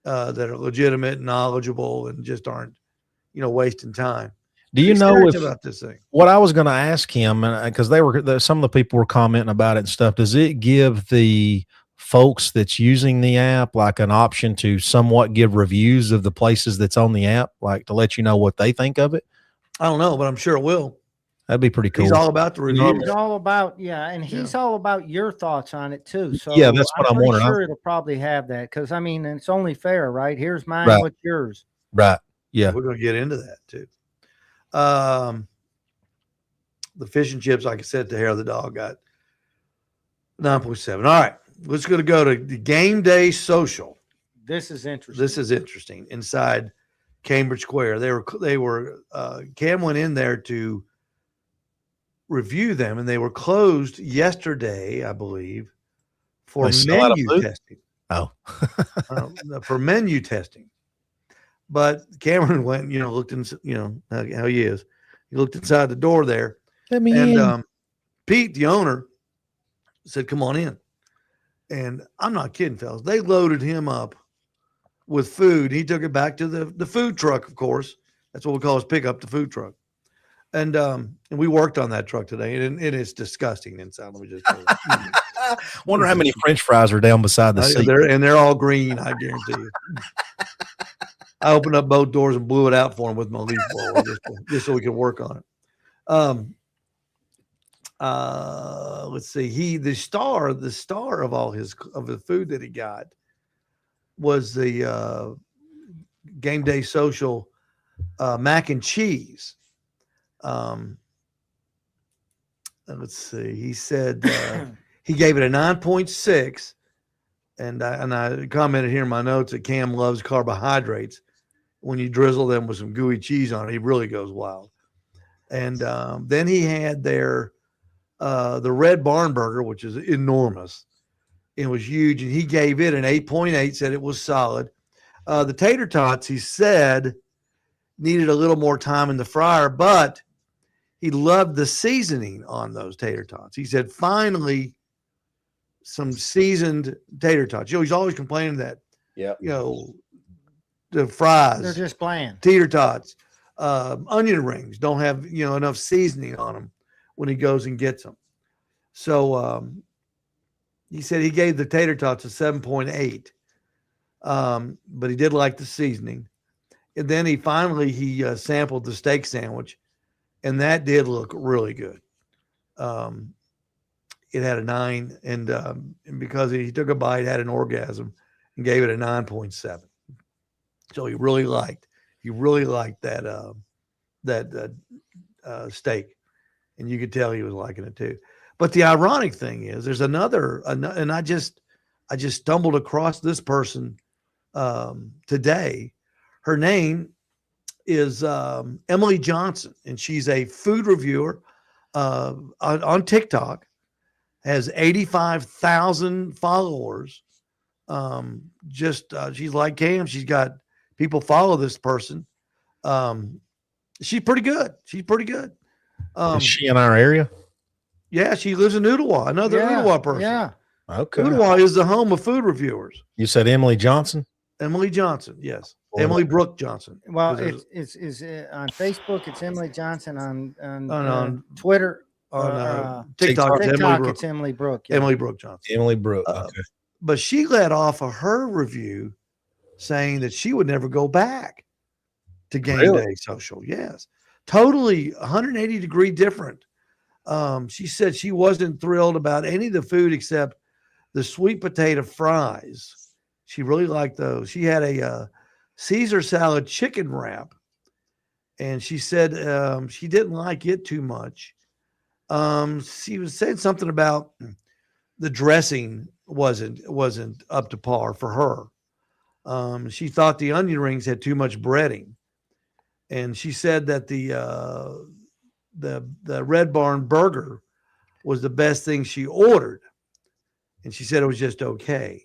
that are legitimate and knowledgeable and just aren't, wasting time. do you know if, about this thing? what I was going to ask him, because some of the people were commenting about it and stuff, does it give the folks that's using the app like an option to somewhat give reviews of the places that's on the app, like to let you know what they think of it? I don't know, but I'm sure it will. That'd be pretty cool. He's all about the reviews. He's all about, and he's all about your thoughts on it too. So yeah, that's what I'm pretty wondering. Sure, it'll probably have that because I mean, it's only fair, right? Here's mine, Right. what's yours? Right. Yeah. We're going to get into that too. The fish and chips, like I said, the hair of the dog got 9.7. All right, let's go to the Game Day Social. This is interesting. This is interesting. Inside Cambridge Square, they were Cam went in there to review them, and they were closed yesterday, I believe, for menu testing. Oh, For menu testing. But Cameron went, looked in, how he is. He looked inside the door there. let me in. Pete, the owner, said, "Come on in." And I'm not kidding, fellas. They loaded him up with food. He took it back to the food truck, of course. That's what we call his pickup, the food truck. And we worked on that truck today, and it is disgusting inside. Let me just tell you. Wonder how many French fries are down beside the seat. They're all green, I guarantee you. I opened up both doors and blew it out for him with my leaf blower just so we could work on it. Let's see. The star of all the food that he got was the Game Day Social mac and cheese. Let's see. He said he gave it a 9.6, and I commented here in my notes that Cam loves carbohydrates. When you drizzle them with some gooey cheese on it, he really goes wild. And then he had the Red Barn Burger, which is enormous. It was huge, and he gave it an 8.8, said it was solid. The tater tots, he said, needed a little more time in the fryer, but he loved the seasoning on those tater tots. He said, finally, some seasoned tater tots. He's always complaining that, the fries, They're just bland. tater tots, onion rings don't have, enough seasoning on them when he goes and gets them. So he said he gave the tater tots a 7.8, but he did like the seasoning. And then he sampled the steak sandwich, and that did look really good. It had a 9, and because he took a bite, had an orgasm, and gave it a 9.7. So he really liked that steak, and you could tell he was liking it too. But the ironic thing is, there's another, and I just stumbled across this person today. Her name is Emily Johnson, and she's a food reviewer on TikTok. Has 85,000 followers. She's like Cam. She's got people follow this person. She's pretty good. Is she in our area? Yeah, she lives in Ottawa. Another Ottawa person. Yeah. Okay. Ottawa is the home of food reviewers. You said Emily Johnson? Emily Johnson, yes. Well, Emily Brooke Johnson. Well, it's on Facebook. It's Emily Johnson on Twitter. TikTok. It's TikTok, Emily Brooke. it's Emily Brooke. Yeah. Emily Brooke Johnson. Emily Brooke. Okay. But she led off of her review saying that she would never go back to Game Day Social. Yes. Totally 180-degree different. She said she wasn't thrilled about any of the food except the sweet potato fries. She really liked those. She had a Caesar salad chicken wrap, and she said she didn't like it too much. She was saying something about the dressing wasn't up to par for her. She thought the onion rings had too much breading, and she said that the Red Barn burger was the best thing she ordered, and she said it was just okay.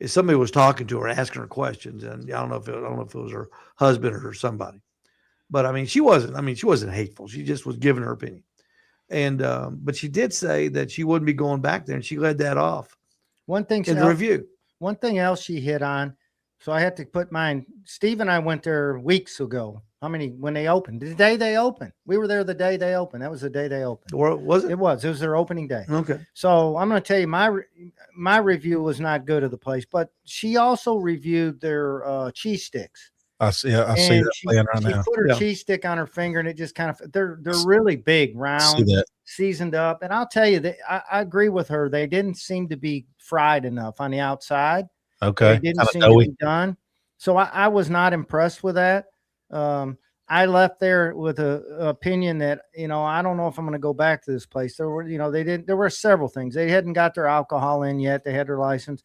If somebody was talking to her, asking her questions, and I don't know if it was her husband or somebody, but I mean, she wasn't hateful. She just was giving her opinion. And but she did say that she wouldn't be going back there, and she led that off. One thing in the review. One thing else she hit on. So I had to put mine. Steve and I went there weeks ago. When they opened? The day they opened. We were there the day they opened. That was the day they opened. Or was it? It was their opening day. Okay. So I'm going to tell you my review was not good of the place, but she also reviewed their cheese sticks. I see that playing right now. She put her cheese stick on her finger, and it just kind of they're really big, round, seasoned up. And I'll tell you that I agree with her. They didn't seem to be fried enough on the outside. Okay, they didn't seem to be done. So I was not impressed with that. I left there with a opinion that I don't know if I'm going to go back to this place. There were several things. They hadn't got their alcohol in yet. They had their license.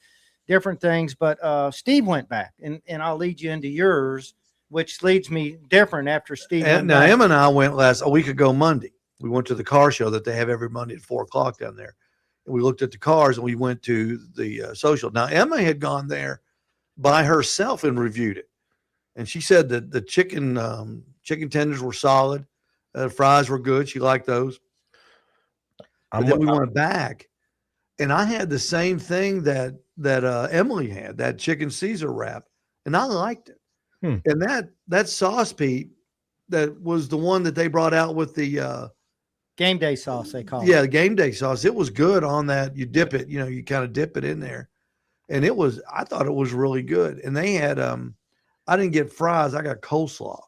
Different things, but Steve went back, and I'll lead you into yours, which leads me different after Steve. Now, Emma and I went a week ago Monday. We went to the car show that they have every Monday at 4:00 down there, and we looked at the cars, and we went to the social. Now, Emma had gone there by herself and reviewed it, and she said that the chicken tenders were solid, fries were good. She liked those. But then we went back, and I had the same thing that Emily had, that chicken Caesar wrap, and I liked it. And that sauce, Pete, that was the one that they brought out with the game day sauce, they call it. Yeah, the game day sauce. It was good on that. You dip it, you kind of dip it in there. And I thought it was really good. And they had I didn't get fries, I got coleslaw.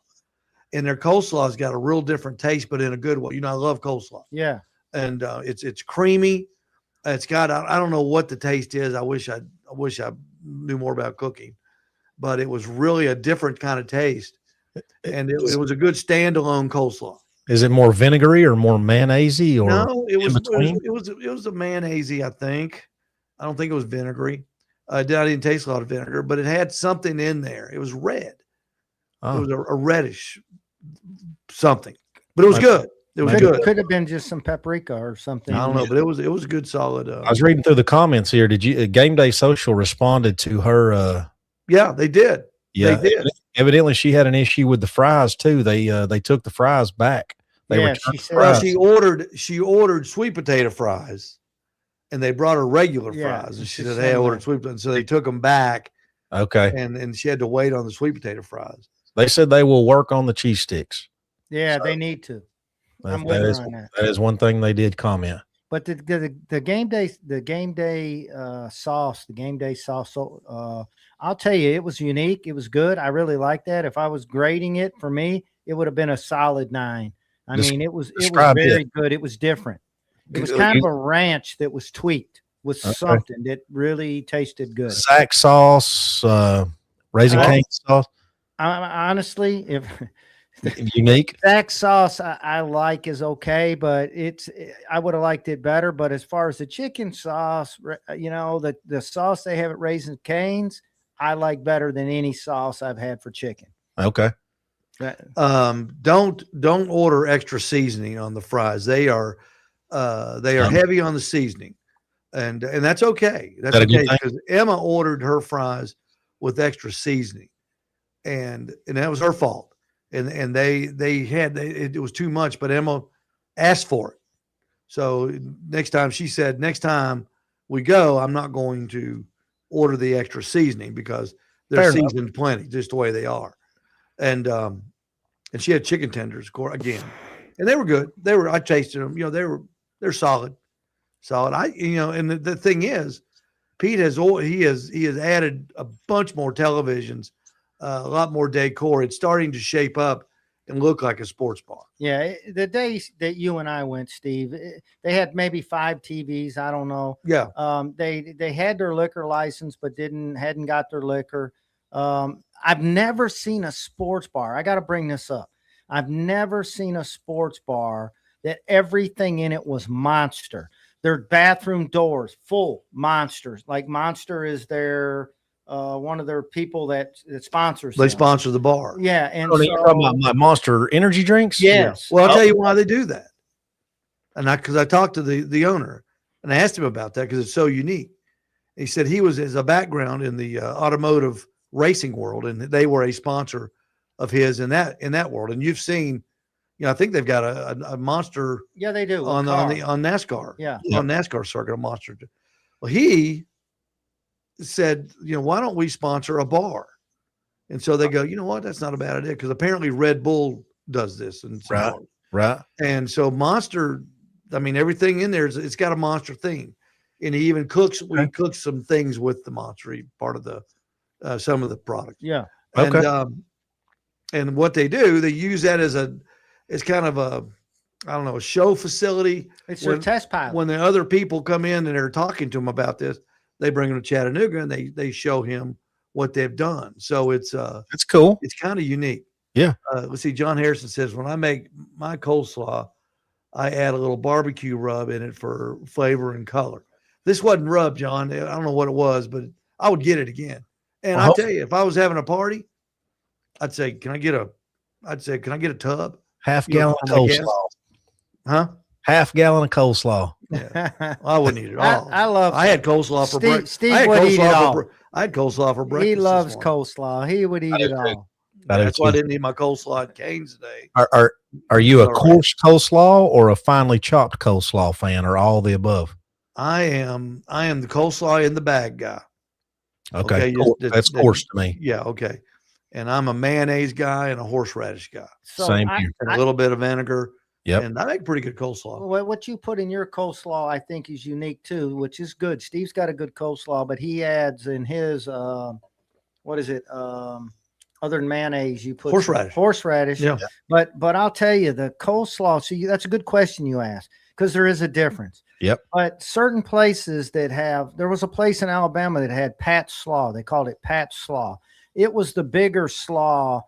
And their coleslaw's got a real different taste, but in a good way. I love coleslaw. Yeah. And it's creamy. It's got, I don't know what the taste is. I wish I knew more about cooking, but it was really a different kind of taste. And it was a good standalone coleslaw. Is it more vinegary or more mayonnaise-y or no? It was a mayonnaise, I think. I don't think it was vinegary. I didn't taste a lot of vinegar, but it had something in there. It was red. It was a reddish something, but it was good. It was good. Could have been just some paprika or something. I don't know, but it was a good solid. I was reading through the comments here. Did you Game Day Social responded to her? Yeah, they did. Yeah, they did. Evidently, she had an issue with the fries too. They took the fries back. She said she ordered sweet potato fries, and they brought her regular fries. And she said, "Hey, I ordered sweet potato," so they took them back. Okay, and she had to wait on the sweet potato fries. They said they will work on the cheese sticks. Yeah, they need to. That is one thing they did comment. But the game day sauce, the game day sauce. So I'll tell you, it was unique. It was good. I really liked that. If I was grading it for me, it would have been a solid 9. It was very good. It was different. It was kind of a ranch that was tweaked with something that really tasted good. Sack sauce, Raising Cane sauce. Honestly, if unique sack sauce I like is okay, but I would have liked it better. But as far as the chicken sauce, the sauce they have at Raising Cane's, I like better than any sauce I've had for chicken. Okay. Don't order extra seasoning on the fries. They are heavy on the seasoning, and that's okay. That's okay because Emma ordered her fries with extra seasoning, and that was her fault. And it was too much, but Emma asked for it. So next time we go, I'm not going to order the extra seasoning because they're seasoned plenty, just the way they are. And she had chicken tenders, again, and they were good. I tasted them. You know, they're solid. And the thing is, Pete has added a bunch more televisions, a lot more decor. It's starting to shape up and look like a sports bar. Yeah, the days that you and I went, Steve, they had maybe 5 TVs. I don't know. Yeah. They had their liquor license, but hadn't got their liquor. I've never seen a sports bar. I got to bring this up. I've never seen a sports bar that everything in it was Monster. Their bathroom doors full Monsters. Like Monster is their one of their people that sponsors. They them. sponsor the bar. Yeah, and you're talking about my Monster energy drinks. Yes. Well, I'll tell you why they do that. And because I talked to the owner and I asked him about that because it's so unique. He said he has a background in the automotive racing world, and they were a sponsor of his in that world. And you've seen, I think they've got a Monster. Yeah, they do on NASCAR. Yeah, on NASCAR circuit, a Monster. Well, he said, why don't we sponsor a bar? And so they go, you know what? That's not a bad idea because apparently Red Bull does this. And so, right. And so Monster, I mean, everything in there it's got a Monster theme, and he even cooks. We cook some things with the Monster, part of the some of the product. Yeah. And and what they do, they use that as kind of a show facility. It's their test pilot. When the other people come in and they're talking to him about this, they bring him to Chattanooga and they show him what they've done. So it's cool. It's kind of unique. Yeah. Let's see. John Harrison says, when I make my coleslaw, I add a little barbecue rub in it for flavor and color. This wasn't rub, John. I don't know what it was, but I would get it again. And I tell you, if I was having a party, I'd say, can I get a tub? Half gallon of coleslaw. Huh? Half gallon of coleslaw. Yeah. Well, I wouldn't eat it all. I had coleslaw for breakfast. Steve would eat it all. I had coleslaw for breakfast. He loves coleslaw. He would eat it all. That's why I didn't eat my coleslaw at Cane's today. Are you a coarse coleslaw or a finely chopped coleslaw fan, or all the above? I am the coleslaw in the bag guy. Okay, that's coarse to me. Yeah, okay. And I'm a mayonnaise guy and a horseradish guy. So Same here. And a little bit of vinegar. Yep. And I make pretty good coleslaw. Well, what you put in your coleslaw, I think, is unique too, which is good. Steve's got a good coleslaw, but he adds in his what is it? Other than mayonnaise, you put horseradish. Yeah. But I'll tell you, the coleslaw. So that's a good question you asked, because there is a difference. Yep. But certain places there was a place in Alabama that had Pat's Slaw. They called it Pat's Slaw. It was the bigger slaw,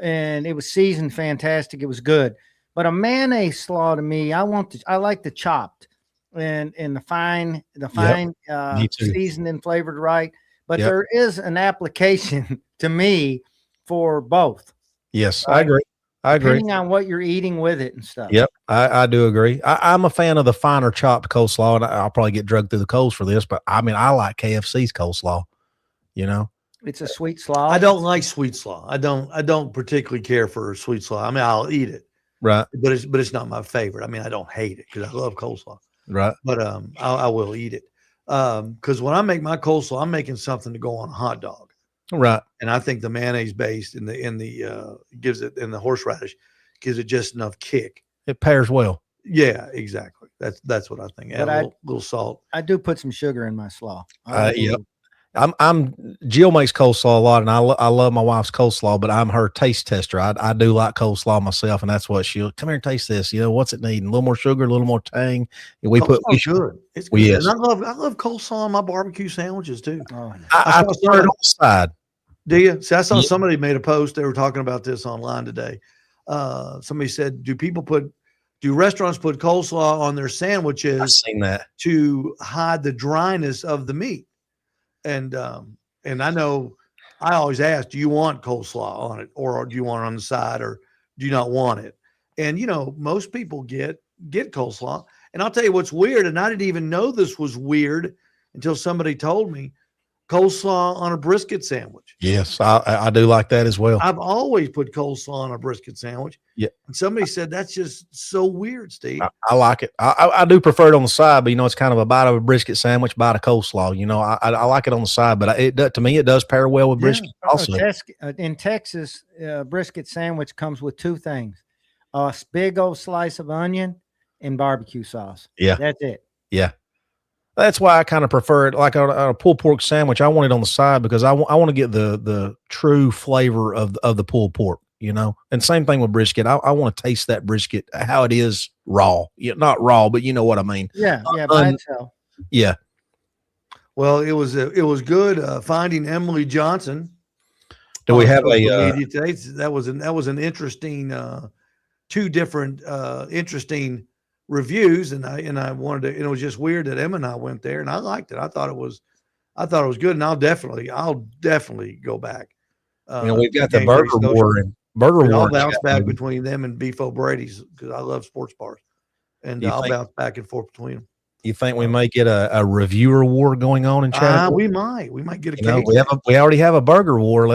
and it was seasoned fantastic. It was good. But a mayonnaise slaw to me, I like the chopped and the fine, seasoned and flavored right. But there is an application to me for both. Yes, I agree. Depending on what you're eating with it and stuff. Yep, I do agree. I'm a fan of the finer chopped coleslaw, and I'll probably get drugged through the coals for this, but I mean, I like KFC's coleslaw. It's a sweet slaw. I don't like sweet slaw. I don't particularly care for sweet slaw. I mean, I'll eat it. Right. But it's not my favorite. I mean, I don't hate it because I love coleslaw. Right. But I will eat it. Because when I make my coleslaw, I'm making something to go on a hot dog. Right. And I think the mayonnaise based in the gives it, and the horseradish gives it just enough kick. It pairs well. Yeah, exactly. That's what I think. Add a little salt. I do put some sugar in my slaw. Yep. Jill makes coleslaw a lot, and I love my wife's coleslaw, but I'm her taste tester. I do like coleslaw myself, and that's what she'll come here and taste this. What's it need? A little more sugar, a little more tang. And we put good. It's good. Yes. And I love coleslaw on my barbecue sandwiches too. Oh, I prefer it on the side. Do you? See, I saw somebody made a post. They were talking about this online today. Somebody said, do restaurants put coleslaw on their sandwiches? I've seen that to hide the dryness of the meat. And I know I always ask, do you want coleslaw on it, or do you want it on the side, or do you not want it? And most people get coleslaw. And I'll tell you what's weird, and I didn't even know this was weird until somebody told me, coleslaw on a brisket sandwich. Yes, I do like that as well. I've always put coleslaw on a brisket sandwich. Yeah. And somebody said that's just so weird, Steve. I like it. I do prefer it on the side, but it's kind of a bite of a brisket sandwich, bite of coleslaw. I like it on the side, but to me, it does pair well with brisket also. In Texas, brisket sandwich comes with two things: a big old slice of onion, and barbecue sauce. Yeah. That's it. Yeah. That's why I kind of prefer it. Like on a pulled pork sandwich, I want it on the side because I want to get the true flavor of the pulled pork, you know? And same thing with brisket. I want to taste that brisket, how it is raw. Yeah, not raw, but you know what I mean? Yeah. Yeah. By itself. Yeah. Well, it was good finding Emily Johnson. Do we have social a media today? That was an interesting two different interesting reviews, and I wanted to. And it was just weird that Emma and I went there, and I liked it. I thought it was good, and I'll definitely go back. you know, we've got the Game Day burger Social. war and burger And war. I'll bounce back between them and Beef O'Brady's because I love sports bars, and You I'll think- bounce back and forth between them. You think we may get a reviewer war going on in Chattanooga? We might get a You know, case. we already have a burger war.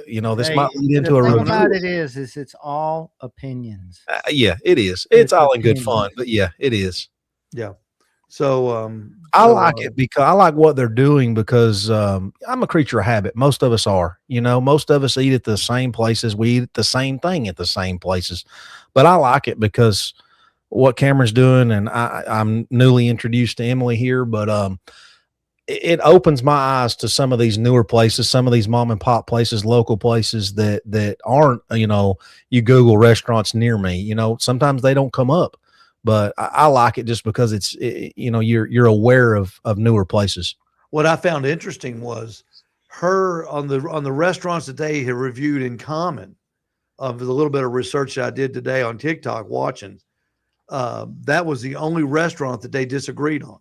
You know, this Hey, might lead into the a thing review. about it is it's all opinions. Yeah, it is. It's all in good opinion. fun, but yeah, it is. Yeah. So I so, like it because I like what they're doing because I'm a creature of habit. Most of us are, you know, most of us eat at the same places. We eat the same thing at the same places, but I like it because what Cameron's doing, and I'm newly introduced to Emily here, but it opens my eyes to some of these newer places, some of these mom and pop places, local places that aren't, you know, you Google restaurants near me, you know, sometimes they don't come up, but I like it just because you know, you're aware of newer places. what I found interesting was her on the restaurants that they had reviewed in common. Of the little bit of research that I did today on TikTok watching, that was the only restaurant that they disagreed on.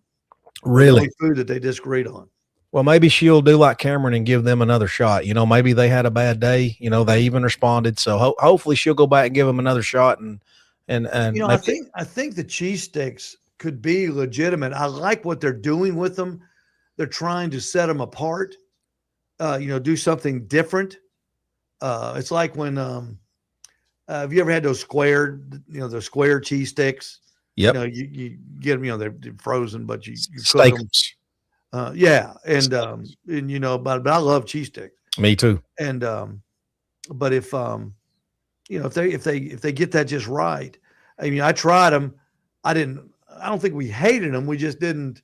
The Really? only food that they disagreed on. Well, maybe she'll do like Cameron and give them another shot. You know, maybe they had a bad day. You know, they even responded. So hopefully she'll go back and give them another shot. And You know, I think the cheese sticks could be legitimate. I like what they're doing with them. They're trying to set them apart. You know, do something different. It's like when have you ever had those square cheese sticks? Yep. You know, you get them, you know, they're frozen, but you cook Steak. them. Yeah. And you know, but I love cheese sticks. Me too. And but if you know, if they get that just right, I mean, I tried them. I don't think we hated them. We just didn't.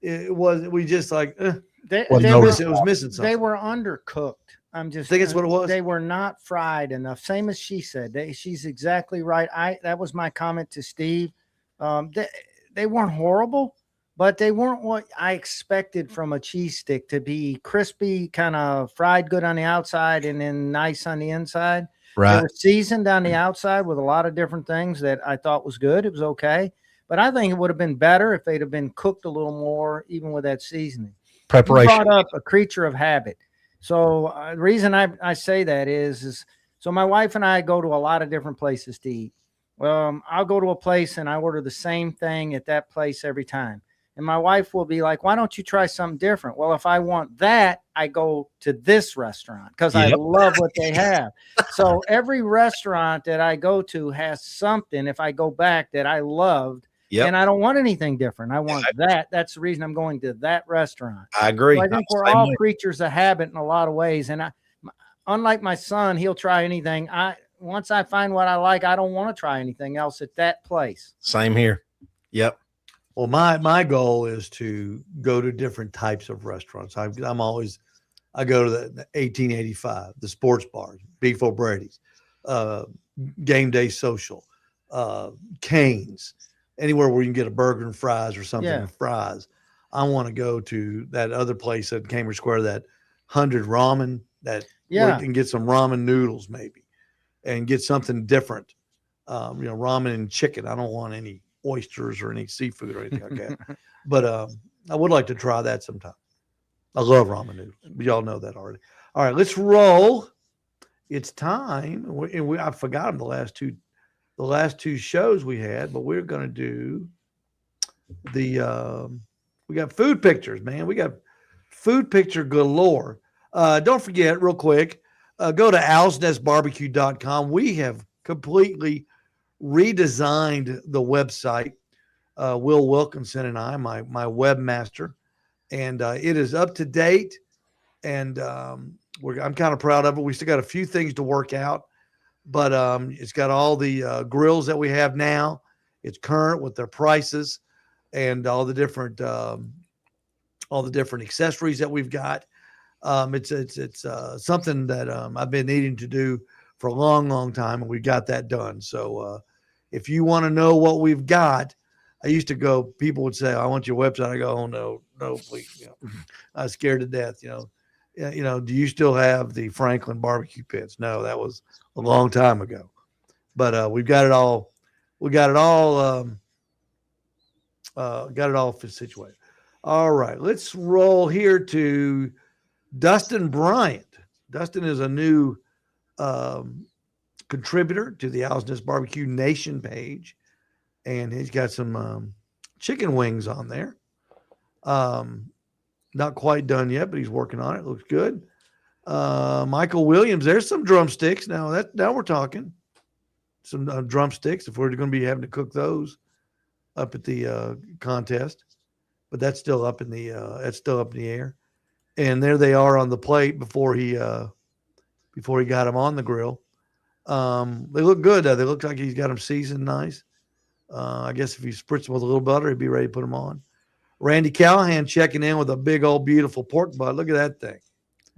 We just like Well, They no, were, it was missing something. they were undercooked. I'm just Think it's what it was? They were not fried enough. Same as she said. She's exactly right. That was my comment to Steve. They weren't horrible, but they weren't what I expected from a cheese stick to be crispy, kind of fried good on the outside and then nice on the inside. They Right. were seasoned on the outside with a lot of different things that I thought was good. It was okay. But I think it would have been better if they'd have been cooked a little more, even with that seasoning. You Preparation. brought up a creature of habit. So the reason I say that is so my wife and I go to a lot of different places to eat. I'll go to a place and I order the same thing at that place every time. And my wife will be like, why don't you try something different? Well, if I want that, I go to this restaurant because I Yep. love what they have. So every restaurant that I go to has something, if I go back, that I loved. Yep. And I don't want anything different. I want that. That's the reason I'm going to that restaurant. I agree. So I I'm think the we're same all way. creatures of habit in a lot of ways. And unlike my son, he'll try anything. Once I find what I like, I don't want to try anything else at that place. Same here. Yep. Well, my goal is to go to different types of restaurants. I go to the 1885, the sports bars, Beef O'Brady's, Game Day Social, Cane's, anywhere where you can get a burger and fries or something Yeah. with fries. I want to go to that other place at Cambridge Square, that 100 Ramen, where Yeah. you can get some ramen noodles maybe and get something different. You know, ramen and chicken. I don't want any oysters or any seafood or anything like that. But I would like to try that sometime. I love ramen noodles. But y'all know that already. All right, let's roll. It's time. I forgot them the last two shows we had, but we're going to do we got food pictures, man. We got food picture galore. Don't forget, real quick, go to owlsnestbarbecue.com. We have completely redesigned the website. Will Wilkinson and I, my webmaster, and it is up to date. And I'm kind of proud of it. We still got a few things to work out. but it's got all the grills that we have now. It's current with their prices and all the different accessories that we've got. It's something that I've been needing to do for a long, long time, and we got that done. So if you want to know what we've got, I used to go. People would say, "I want your website." I go, "Oh no, please." I was scared to death. Do you still have the Franklin barbecue pits? No, that was a long time ago. But we've got it all. We got it all. Got it all situated. All right, let's roll here to Dustin Bryant. Dustin is a new contributor to the Owl's Nest Barbecue Nation page, and he's got some chicken wings on there. Not quite done yet, but he's working on it. Looks good. Michael Williams, there's some drumsticks. Now we're talking some drumsticks. If we're going to be having to cook those up at the contest, but that's still up in the air. And there they are on the plate before he got them on the grill. They look good. They look like he's got them seasoned nice. I guess if you spritz them with a little butter, he'd be ready to put them on. Randy Callahan checking in with a big old beautiful pork butt. Look at that thing.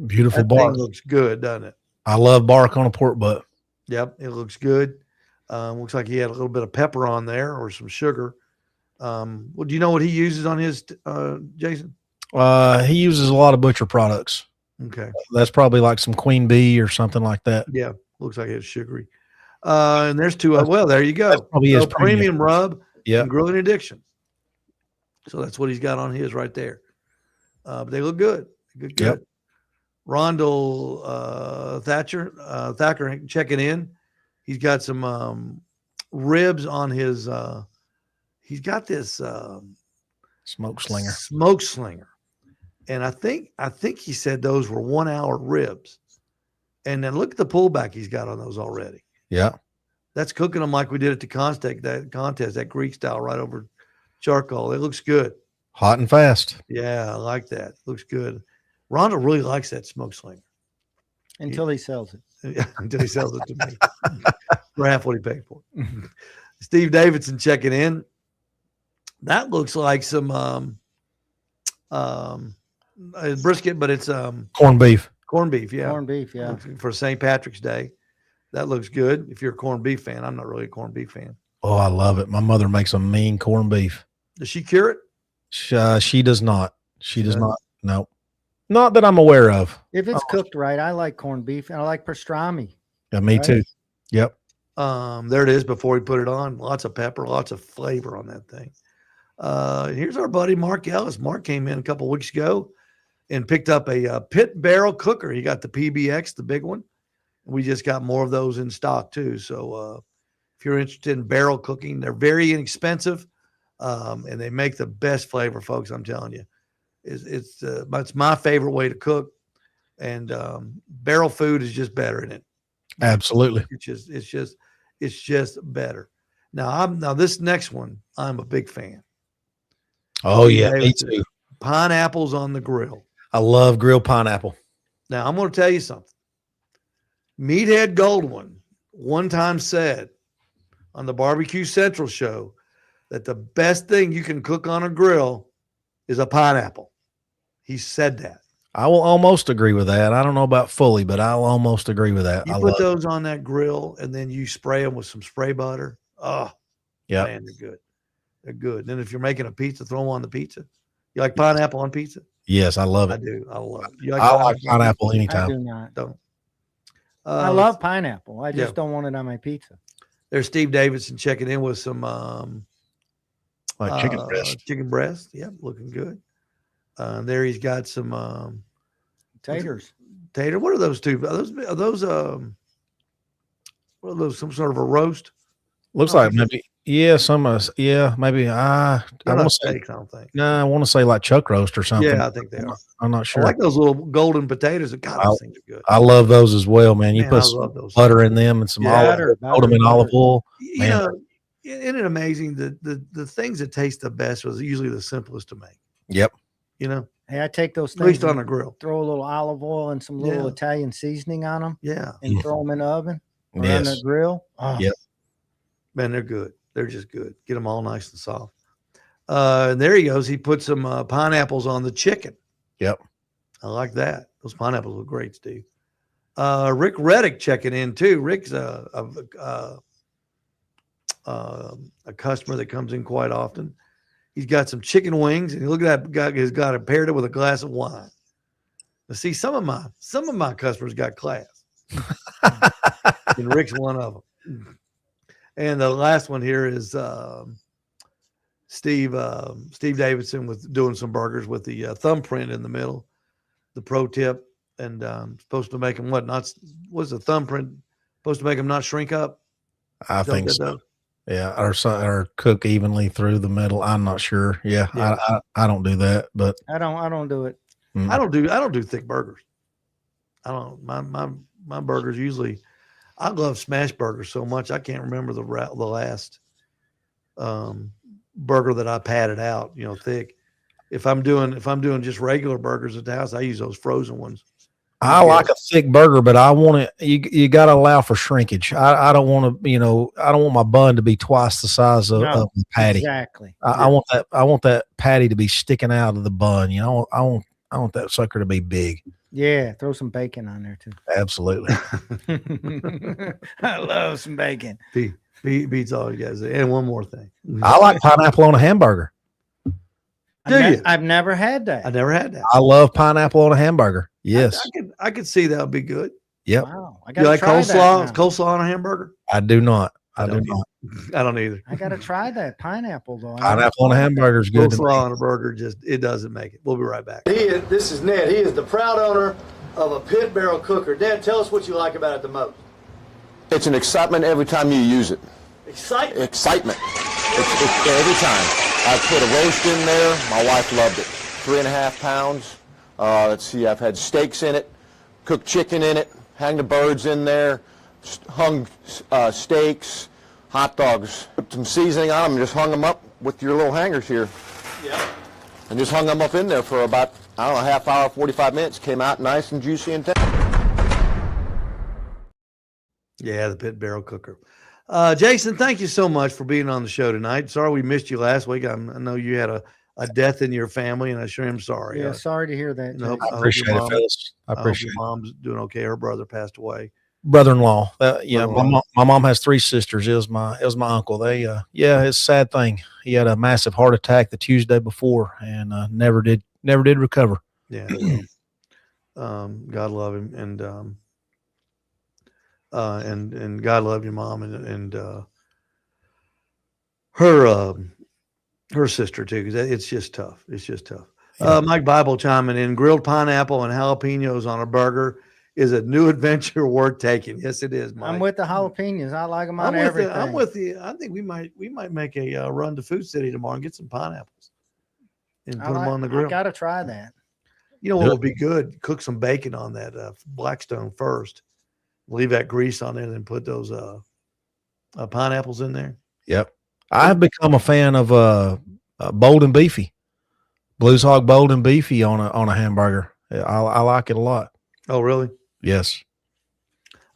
Beautiful That bark. thing looks good, doesn't it? I love bark on a pork butt. Yep, it looks good. Looks like he had a little bit of pepper on there or some sugar. Well, do you know what he uses on his, Jason? He uses a lot of butcher products. Okay. That's probably like some queen bee or something like that. Yeah, looks like it's sugary. And there's two. Well, there you go. That's probably his premium rub and grilling addiction. So that's what he's got on his right there. But they look good. Good. Yep. Rondell Thacker checking in. He's got some ribs on his. He's got this smoke slinger. And I think he said those were 1 hour ribs. And then look at the pullback he's got on those already. Yeah. That's cooking them like we did at the contest, that Greek style right over charcoal. It looks good. Hot and fast. Yeah, I like that. Looks good. Rhonda really likes that smoke slinger. Until he sells it. Yeah, until he sells it to me. For half what he paid for it. Steve Davidson checking in. That looks like some brisket, but it's corned beef. Corned beef, yeah. Corned beef, yeah. For St. Patrick's Day. That looks good. If you're a corned beef fan, I'm not really a corned beef fan. Oh, I love it. My mother makes a mean corned beef. Does she cure it? She does not. She does not. No. Not that I'm aware of. If it's cooked right, I like corned beef and I like pastrami. Yeah, me too. Yep. There it is before we put it on. Lots of pepper, lots of flavor on that thing. Here's our buddy Mark Ellis. Mark came in a couple weeks ago and picked up a pit barrel cooker. He got the PBX, the big one. We just got more of those in stock too. So if you're interested in barrel cooking, they're very inexpensive, and they make the best flavor, folks. I'm telling you, it's my favorite way to cook, and barrel food is just better in it. Absolutely, it's just better. Now this next one, I'm a big fan. Oh yeah, me too. Pineapples on the grill. I love grilled pineapple. Now I'm going to tell you something. Meathead Goldwyn one time said on the Barbecue Central show that the best thing you can cook on a grill is a pineapple. He said that. I will almost agree with that. I don't know about fully, but I'll almost agree with that. You put those on that grill and then you spray them with some spray butter. Oh, yeah, man, they're good. They're good. And then if you're making a pizza, throw them on the pizza. You like pineapple on pizza? Yes, I love it. I do. I love it. I like pineapple anytime. I do not. Don't. I love pineapple. I just don't want it on my pizza. There's Steve Davidson checking in with some like chicken breast. Chicken breast. Yep, looking good. There he's got some taters. Tater. What are those two? Are those what are those? Some sort of a roast? Looks like maybe. Yeah, maybe. I want to say. I don't think. No, I want to say like chuck roast or something. Yeah, I think they are. I'm not sure. I like those little golden potatoes. God, those things are good. I love those as well, man. You put some butter in them and some olive, coat them in olive oil. You know, isn't it amazing the things that taste the best was usually the simplest to make. Yep. You know. Hey, I take those things at least on a grill. Throw a little olive oil and some little Italian seasoning on them. Yeah. And throw them in the oven. or on the grill. Oh. Yep. Man, they're good. They're just good. Get them all nice and soft. And there he goes. He put some pineapples on the chicken. Yep. I like that. Those pineapples look great, Steve. Rick Reddick checking in too. Rick's a customer that comes in quite often. He's got some chicken wings, and look at that guy. He's got it paired it with a glass of wine. Now, see, some of my customers got class, and Rick's one of them. And the last one here is Steve Davidson with doing some burgers with the thumbprint in the middle. The pro tip, and supposed to make them what's the thumbprint supposed to make them not shrink up? I think so. Yeah, or cook evenly through the middle. I'm not sure. Yeah. I don't do that, but I don't do it. I don't do thick burgers. I don't. My burgers usually. I love smash burgers so much I can't remember the last burger that I patted out. Thick. If I'm doing just regular burgers at the house, I use those frozen ones. I like a thick burger, but I want it. You got to allow for shrinkage. I don't want to. I don't want my bun to be twice the size of the patty. Exactly. I want that patty to be sticking out of the bun. I want that sucker to be big. Yeah, throw some bacon on there too. Absolutely. I love some bacon. Beats all you guys. And one more thing. I like pineapple on a hamburger. I've never had that. I never had that. I love pineapple on a hamburger. Yes. I could see that would be good. Yep. Wow. I You like coleslaw? Coleslaw on a hamburger? I do not. I don't either. I got to try that pineapple though. Pineapple on a hamburger is good. Coleslaw on a burger it doesn't make it. We'll be right back. This is Ned. He is the proud owner of a pit barrel cooker. Ned, tell us what you like about it the most. It's an excitement every time you use it. Excitement. It's every time. I put a roast in there. My wife loved it. 3.5 pounds. Let's see, I've had steaks in it, cooked chicken in it, hang the birds in there, hung steaks, hot dogs, put some seasoning on them, and just hung them up with your little hangers here. Yeah. And just hung them up in there for about, a half hour, 45 minutes. Came out nice and juicy and tender. Yeah, the pit barrel cooker. Jason, thank you so much for being on the show tonight. Sorry we missed you last week. I know you had a death in your family, and I sure am sorry. Yeah, sorry to hear that. I appreciate it, fellas. I appreciate it. Your mom's doing okay. Her brother passed away. Brother-in-law. My mom has 3 sisters. It was my uncle. They it's a sad thing. He had a massive heart attack the Tuesday before and never did recover. Yeah. God love him, and God loved your mom and her sister too, because it's just tough. It's just tough. Yeah. Mike Bible chiming in: grilled pineapple and jalapenos on a burger is a new adventure worth taking. Yes, it is, Mike. I'm with the jalapenos. I like them on everything. I'm with you. I think we might make a run to Food City tomorrow and get some pineapples and put them on the grill. I got to try that. You know what would be good? Cook some bacon on that Blackstone first. Leave that grease on it and put those pineapples in there. Yep. I've become a fan of bold and beefy, Blues Hog bold and beefy on a hamburger. I like it a lot. Oh, really? Yes.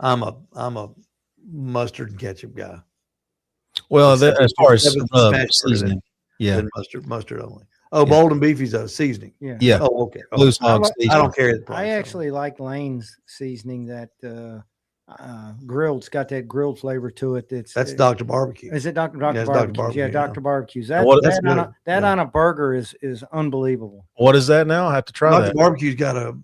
I'm a mustard and ketchup guy. Well, as far as seasoning, mustard only. Oh, yeah. Bold and beefy's a seasoning. Yeah. Oh, okay. Blues Hog seasoning. I don't carry the price. I actually like Lane's seasoning. That grilled's got that grilled flavor to it. That's Dr. Barbecue. Is it Dr. Barbecue's? Yeah, Dr. Barbecue's. That on a burger is unbelievable. What is that now? I have to try Dr. that. Barbecue's got a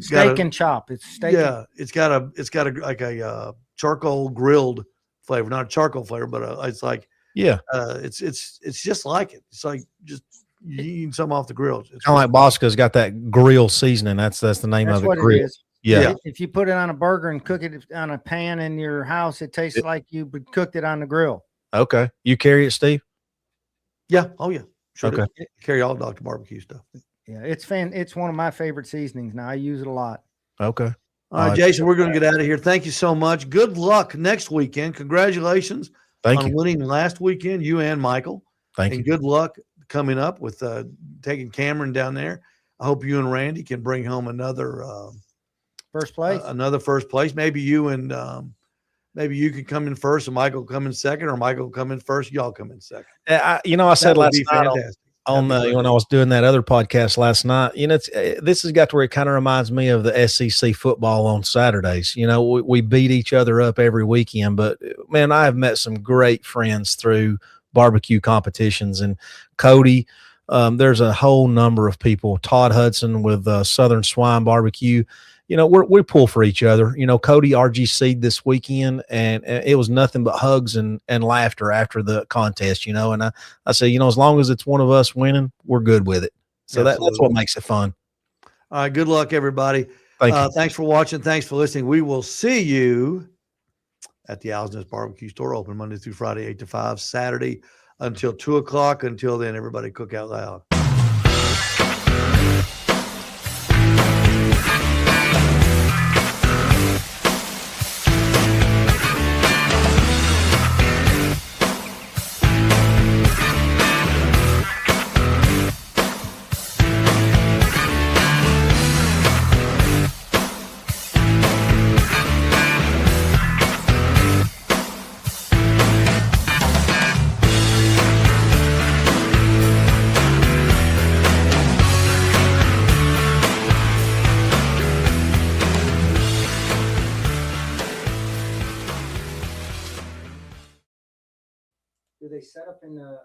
steak and chop. It's steak. Yeah, it's got a charcoal grilled flavor, not a charcoal flavor, but it's like it's just like it. It's like just you eating some off the grill. It's kind of like Bosco's got that grill seasoning. That's the name of it. Grill. Yeah. If you put it on a burger and cook it on a pan in your house, it tastes like you cooked it on the grill. Okay. You carry it, Steve? Yeah. Oh, yeah. Sure. Okay. Carry all Dr. Barbecue stuff. Yeah. It's one of my favorite seasonings now. I use it a lot. Okay. All right, Jason, we're going to get out of here. Thank you so much. Good luck next weekend. Congratulations on winning last weekend, you and Michael. Thank you. And good luck coming up with taking Cameron down there. I hope you and Randy can bring home another first place. Another first place. Maybe you and maybe you could come in first and Michael come in second, or Michael come in first, y'all come in second. I That said would last be night fantastic. on That'd be the when I was doing that other podcast last night, this has got to where it kind of reminds me of the SEC football on Saturdays. We beat each other up every weekend, but man, I have met some great friends through barbecue competitions. And Cody, there's a whole number of people. Todd Hudson with Southern Swine Barbecue. We pull for each other. Cody RGC'd this weekend, and it was nothing but hugs and laughter after the contest, and I say, as long as it's one of us winning, we're good with it. So that's what makes it fun. All right. Good luck, everybody. Thank you. Thanks for watching. Thanks for listening. We will see you at the Owl's Nest Barbecue Store, open Monday through Friday, 8 to 5, Saturday until 2 o'clock. Until then, everybody cook out loud. Do they set up in the